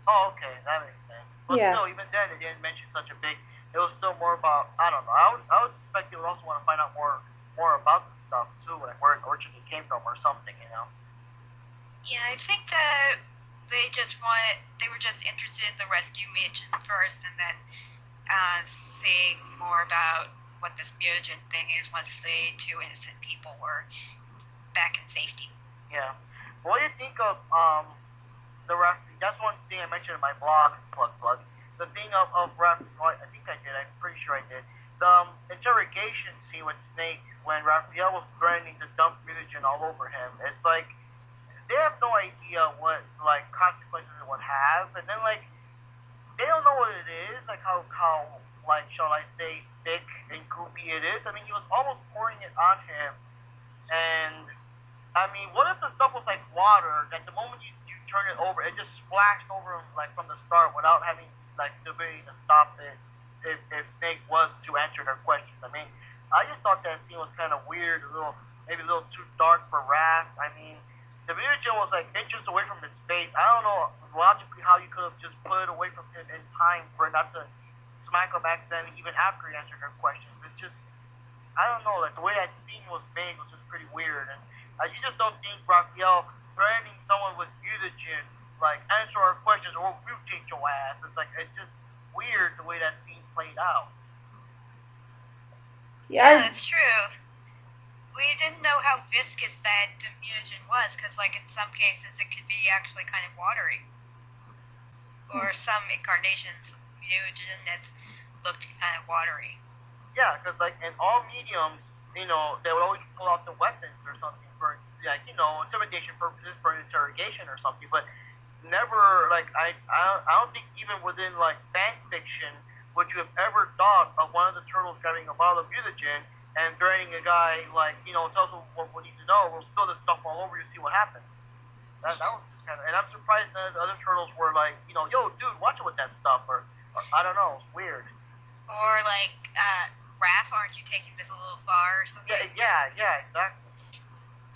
Oh, okay, that makes sense. But yeah. Still, even then, they didn't mention such a big. It was still more about, I don't know. I would suspect they would also want to find out more about the stuff too, like where it originally came from or something, Yeah, I think that they were just interested in the rescue mission first, and then seeing more about what this mutagen thing is once the two innocent people were back in safety. Yeah. What do you think of the referee? That's one thing I mentioned in my blog. Plug. The thing of referee. Well, I think I did. I'm pretty sure I did. The interrogation scene with Snake when Raphael was threatening to dump mutagen all over him. It's like they have no idea what like consequences it would have, and then like they don't know what it is. Like how like shall I say thick and goopy it is. I mean, he was almost pouring it on him, and I mean, what if the stuff was like water? That the moment you turn it over. It just splashed over him like from the start without having like the ability to stop it if Snake was to answer their questions. I mean, I just thought that scene was kind of weird, maybe a little too dark for Raph. I mean, the mutagen was like inches away from his face. I don't know logically how you could have just put it away from him in time for it not to smack him accidentally even after he answered her questions. It's just, I don't know, like the way that scene was made was just pretty weird. And I just don't think Raphael threatening someone with mutagen, like answer our questions or we'll mutate your ass. It's just weird the way that scene played out. Yeah, that's true. We didn't know how viscous that mutagen was, because, like, in some cases it could be actually kind of watery. Or some incarnations mutagen that looked kind of watery. Yeah, because, like, in all mediums, they would always pull out the weapons or something for, like, intimidation purposes, for interrogation or something, but never, like, I don't think even within, like, fan fiction would you have ever thought of one of the turtles grabbing a bottle of mutagen and threatening a guy, like, tells him what we need to know, we'll spill this stuff all over you to see what happens. That was just kind of, and I'm surprised that the other turtles were like, yo, dude, watch it with that stuff, or I don't know, it's weird. Or like, Raph, aren't you taking this a little far or something? Yeah, exactly.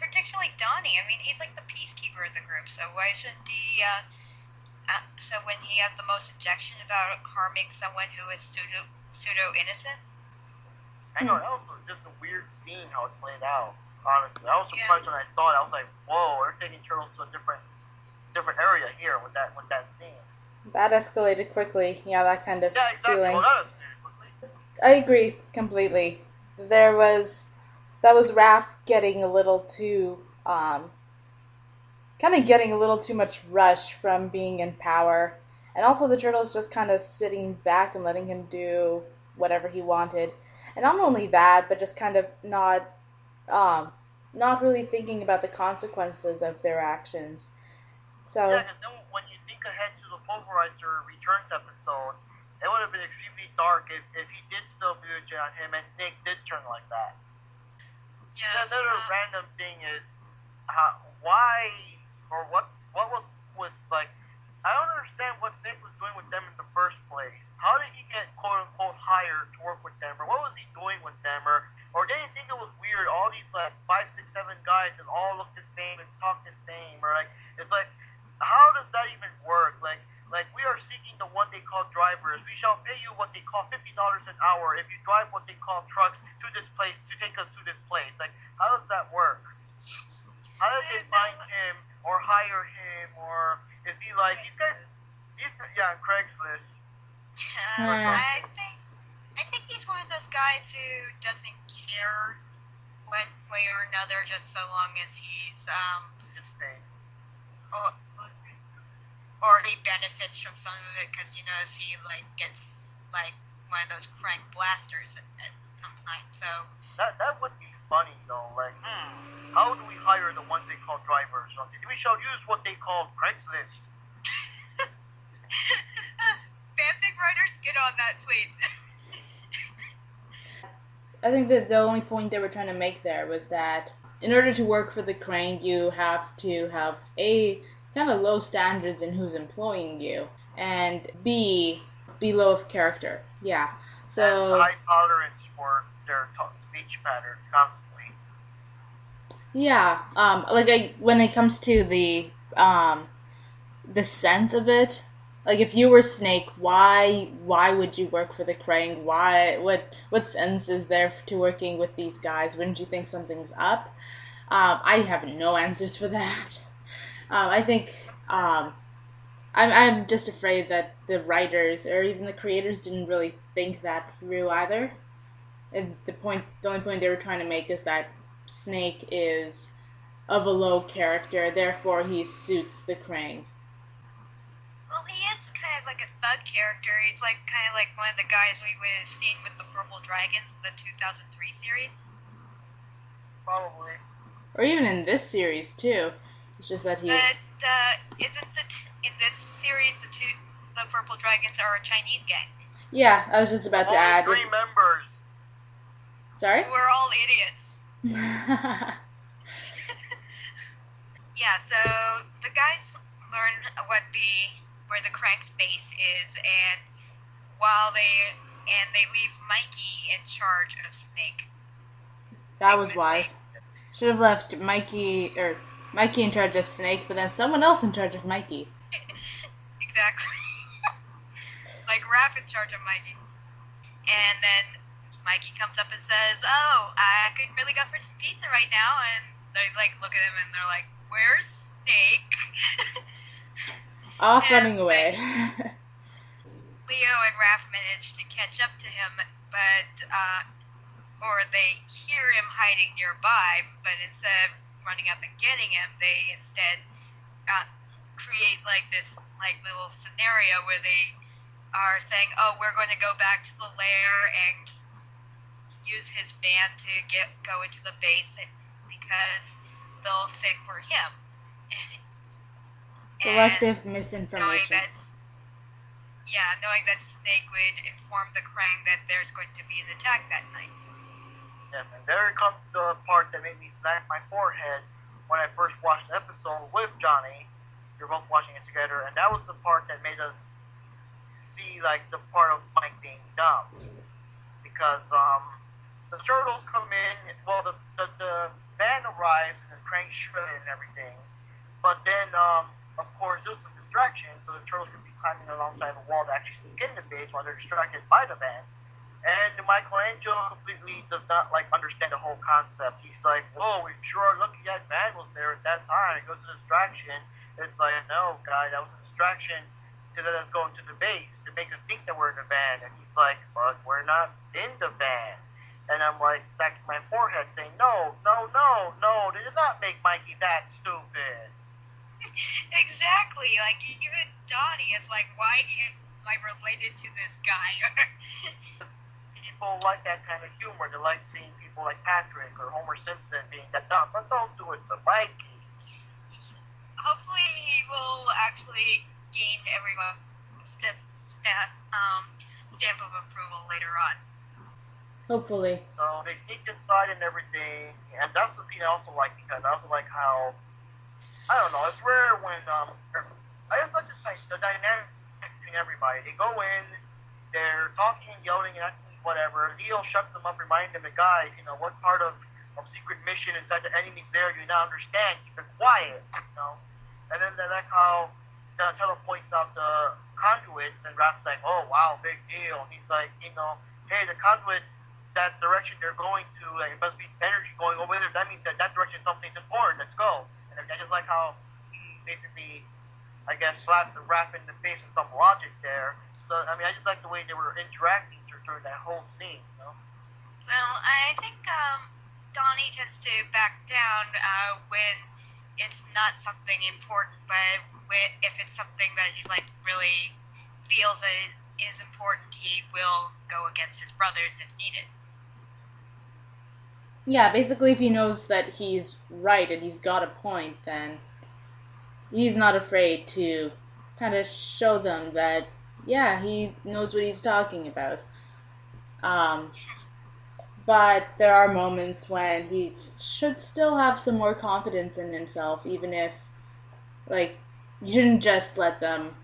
Particularly Donnie, I mean, he's like the peacekeeper of the group, so why shouldn't he, so when he has the most objection about harming someone who is pseudo-innocent? I know, that was just a weird scene how it played out, honestly. I was surprised when I saw it. I was like, whoa, they're taking Turtles to a different area here with that scene. That escalated quickly. Yeah, that kind of feeling. Well, that escalated quickly. I agree completely. That was Raph getting a little too, kind of getting a little too much rush from being in power. And also the Turtles just kind of sitting back and letting him do whatever he wanted. And not only that, but just kind of not really thinking about the consequences of their actions. So yeah, because then when you think ahead to the Pulverizer Returns episode, it would have been extremely dark if he did still mutagen on him and Snake did turn like that. Yeah. Another random thing is why or what was with, like, I don't understand what Snake was doing with them in the first place. How did he get quote unquote hired to work with them, or what was he doing with them, or did he think it was weird? All these like 5, 6, 7 guys and all look the same and talk the same, or like it's like, how does that even work? Like we are seeking the one they call drivers. We shall pay you what they call $50 an hour if you drive what they call trucks to this place to take us to this place. Like, how does that work? How did they find him or hire him, or is he like these guys? Yeah, Craigslist. I think he's one of those guys who doesn't care one way or another, just so long as he's or he benefits from some of it, because he knows he like gets like one of those crank blasters at some time. So that would be funny though. Like, how do we hire the ones they call drivers? We shall use what they call Craigslist. Fanfic writers, get on that, please. I think that the only point they were trying to make there was that in order to work for the Krang, you have to have A, kind of low standards in who's employing you, and B, be low of character. Yeah. So and high tolerance for their speech patterns constantly. Yeah. When it comes to the sense of it, like if you were Snake, why would you work for the Krang? What sense is there to working with these guys? Wouldn't you think something's up? I have no answers for that. I think I'm just afraid that the writers or even the creators didn't really think that through either. And the only point they were trying to make is that Snake is of a low character, therefore he suits the Krang. Well, he is kind of like a thug character. He's like kind of like one of the guys we would have seen with the Purple Dragons, the 2003 series. Probably. Or even in this series too. It's just that he's. But in this series the Purple Dragons are a Chinese gang? Yeah, I was just about to add. 3 members. Sorry? We're all idiots. Yeah, so the guys learn where the crank's base is, and while they leave Mikey in charge of Snake. That was wise. Should have left Mikey in charge of Snake, but then someone else in charge of Mikey. Exactly. Like Raph in charge of Mikey. And then Mikey comes up and says, "Oh, I could really go for some pizza right now." And they like look at him and they're like, "Where's Snake?" Off running away. Leo and Raph manage to catch up to him, but or they hear him hiding nearby, but instead of running up and getting him, they instead create like this like little scenario where they are saying, "Oh, we're going to go back to the lair and use his van to go into the base because they'll think we're him." Selective misinformation. Knowing that Snake would inform the Krang that there's going to be an attack that night. Yes, and there comes the part that made me smack my forehead when I first watched the episode with Johnny. We were both watching it together, and that was the part that made us see like the part of Mike being dumb. Because the turtles come in, well the van arrives and the Krang shredded and everything. But then of course this was a distraction, so the turtles could be climbing alongside the wall to actually sneak in the base while they're distracted by the van. And Michelangelo completely does not like understand the whole concept. He's like, "Whoa, we sure are lucky that van was there at that time. It goes to distraction." It's like, "No, guy, that was a distraction to let us go into the base to make us think that we're in the van." And he's like, "But we're not in the van." And I'm like, smacking my forehead, saying, "No, no, no, no! They did not make Mikey that stupid." Exactly. Like even Donnie is like, "Why am I related to this guy?" People like that kind of humor. They like seeing people like Patrick or Homer Simpson being that dumb, but don't do it to Mikey. Hopefully he will actually gain everyone's stamp of approval later on. Hopefully. So they sneak inside and everything, and that's the scene I also like, because I also like how, I don't know, it's rare when, I just like the dynamic between everybody. They go in, they're talking and yelling and acting whatever. Leo shuts them up, reminding them, "Guys, you know, what part of secret mission inside the enemy's there do you not understand? Keep it quiet," you know? And then they like how Donatello points out the conduits, and Raph's like, "Oh, wow, big deal." And he's like, "You know, hey, the conduit, that direction they're going to, like, it must be energy going over there. That means that direction is something important. Let's go." And I just like how he basically, I guess, slapped the Raph in the face with some logic there. So, I mean, I just like the way they were interacting during that whole scene, you know? Well, I think Donnie tends to back down when it's not something important, but if it's something that he like really feels that is important, he will go against his brothers if needed. Yeah, basically if he knows that he's right and he's got a point, then he's not afraid to kind of show them that, yeah, he knows what he's talking about. But there are moments when he should still have some more confidence in himself, even if, like, you shouldn't just let them,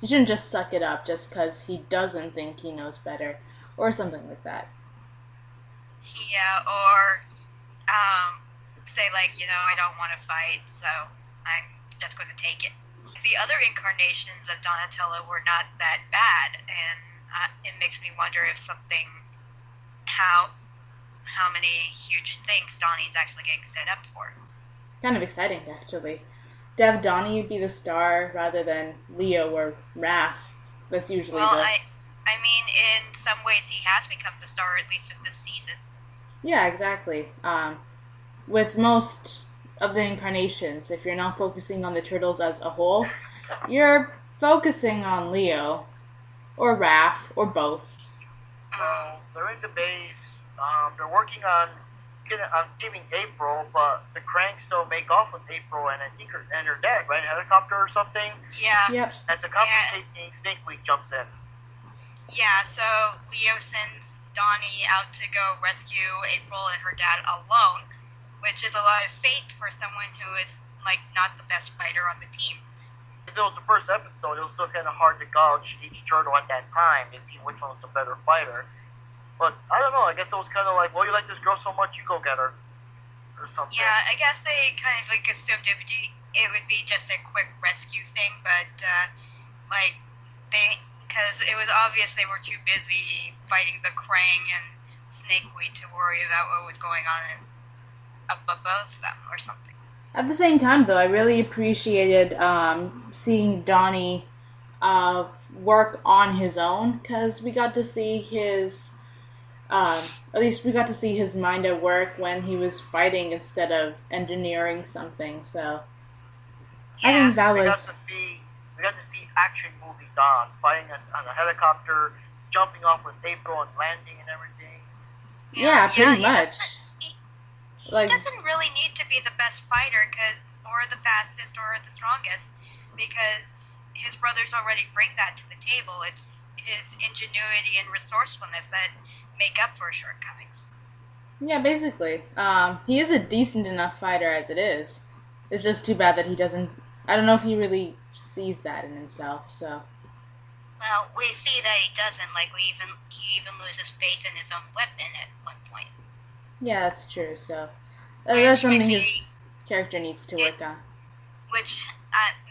you shouldn't just suck it up just because he doesn't think he knows better, or something like that. Yeah, or say like, I don't want to fight, so I'm just going to take it. The other incarnations of Donatello were not that bad, and it makes me wonder if how many huge things Donnie's actually getting set up for. It's kind of exciting, actually. To have Donnie be the star rather than Leo or Raph. That's usually I mean, in some ways he has become the star, at least of this season. Yeah, exactly. With most of the incarnations, if you're not focusing on the Turtles as a whole, you're focusing on Leo, or Raph, or both. They're in the base. They're working on saving April, but the Cranks still make off with April, and I think they're dead, right? A helicopter or something? Yeah. Yep. And to compensate, Snake Week jumps in. Yeah, so Leo sends Donnie out to go rescue April and her dad alone, which is a lot of faith for someone who is like not the best fighter on the team. If it was the first episode, it was still kind of hard to gauge each turtle at that time and see which one was the better fighter. But I don't know. I guess it was kind of like, well, you like this girl so much, you go get her, or something. Yeah, I guess they kind of like assumed it would be just a quick rescue thing, but like because it was obvious they were too busy fighting the Krang and Snakeweed to worry about what was going on above them or something. At the same time, though, I really appreciated seeing Donnie work on his own, because we got to see his, at least we got to see his mind at work when he was fighting instead of engineering something. So I think that We got was. we got to see action movie Don fighting on a helicopter, jumping off with April and landing and everything. Yeah, pretty much. He doesn't really need to be the best fighter, or the fastest, or the strongest, because his brothers already bring that to the table. It's his ingenuity and resourcefulness that make up for shortcomings. Yeah, basically. He is a decent enough fighter as it is. It's just too bad that he doesn't. I don't know if he really sees that in himself. So. Well, we see that he doesn't. Like he even loses faith in his own weapon at one point. Yeah, that's true. So that's something his character needs to work on. Which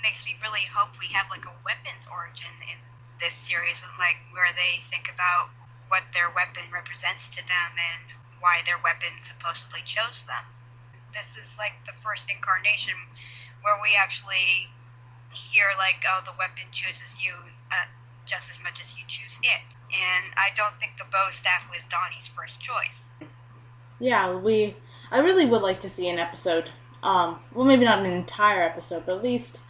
makes me really hope we have like a weapons origin in this series, like where they think about what their weapon represents to them and why their weapon supposedly chose them. This is like the first incarnation where we actually hear like, oh, the weapon chooses you just as much as you choose it. And I don't think the bow staff was Donnie's first choice. Yeah, I really would like to see an episode, well, maybe not an entire episode, but at least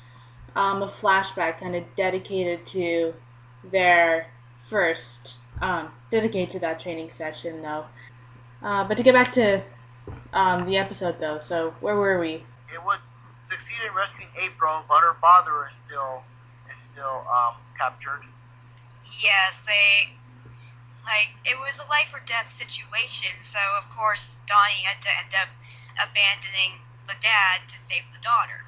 a flashback kind of dedicated to their first, dedicated to that training session, though. But to get back to the episode, though, so where were we? It would succeed in rescuing April, but her father is still captured. Yes, it was a life or death situation, so of course Donnie had to end up abandoning the dad to save the daughter.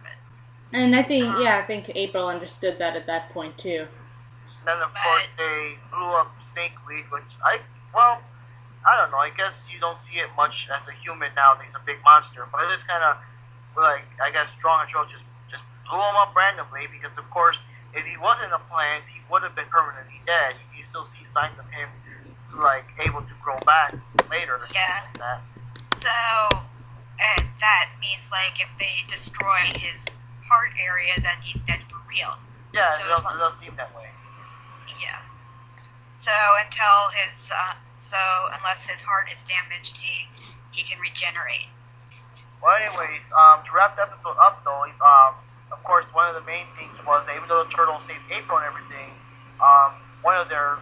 And I think April understood that at that point too. Then of course they blew up Snakeweed, which I don't know. I guess you don't see it much as a human nowadays, a big monster, but it is kind of like, I guess Strong and Troll just blew him up randomly, because of course if he wasn't a plant, he would have been permanently dead. You still see signs of him like able to grow back later. Yeah. Like that. So, and that means like if they destroy his heart area, then he's dead for real. Yeah, so it does seem that way. Yeah. So unless his heart is damaged, he can regenerate. Well, anyways, to wrap the episode up though, of course one of the main things was that even though the turtles saved April and everything, one of their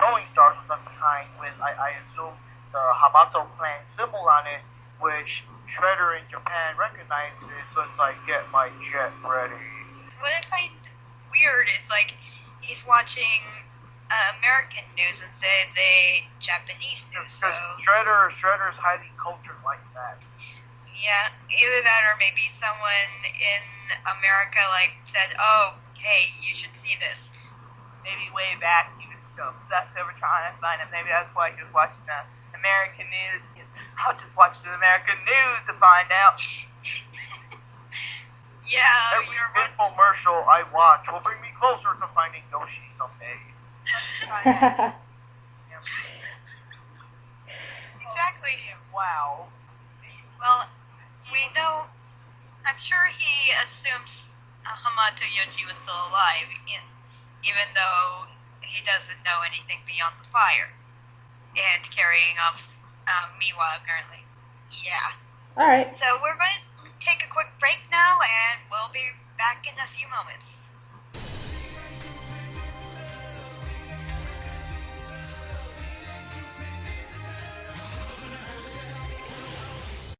throwing stars was left behind with, I assume, the Hamato clan symbol on it, which Shredder in Japan recognizes, so it's like, get my jet ready. What I find weird is like he's watching American news instead of the Japanese news. So Shredder's highly cultured like that. Yeah, either that or maybe someone in America like said, "Oh, hey, you should see this." Maybe way back he was so obsessed over trying to find it. Maybe that's why he was watching the American news. I'll just watch the American news to find out. Yeah, every infomercial I watch will bring me closer to finding Yoshi someday. Exactly. Wow. Well, we know. I'm sure he assumes Hamato Yoshi was still alive, even though he doesn't know anything beyond the fire and carrying off Miwa apparently. Yeah. All right. So we're going to take a quick break now, and we'll be back in a few moments.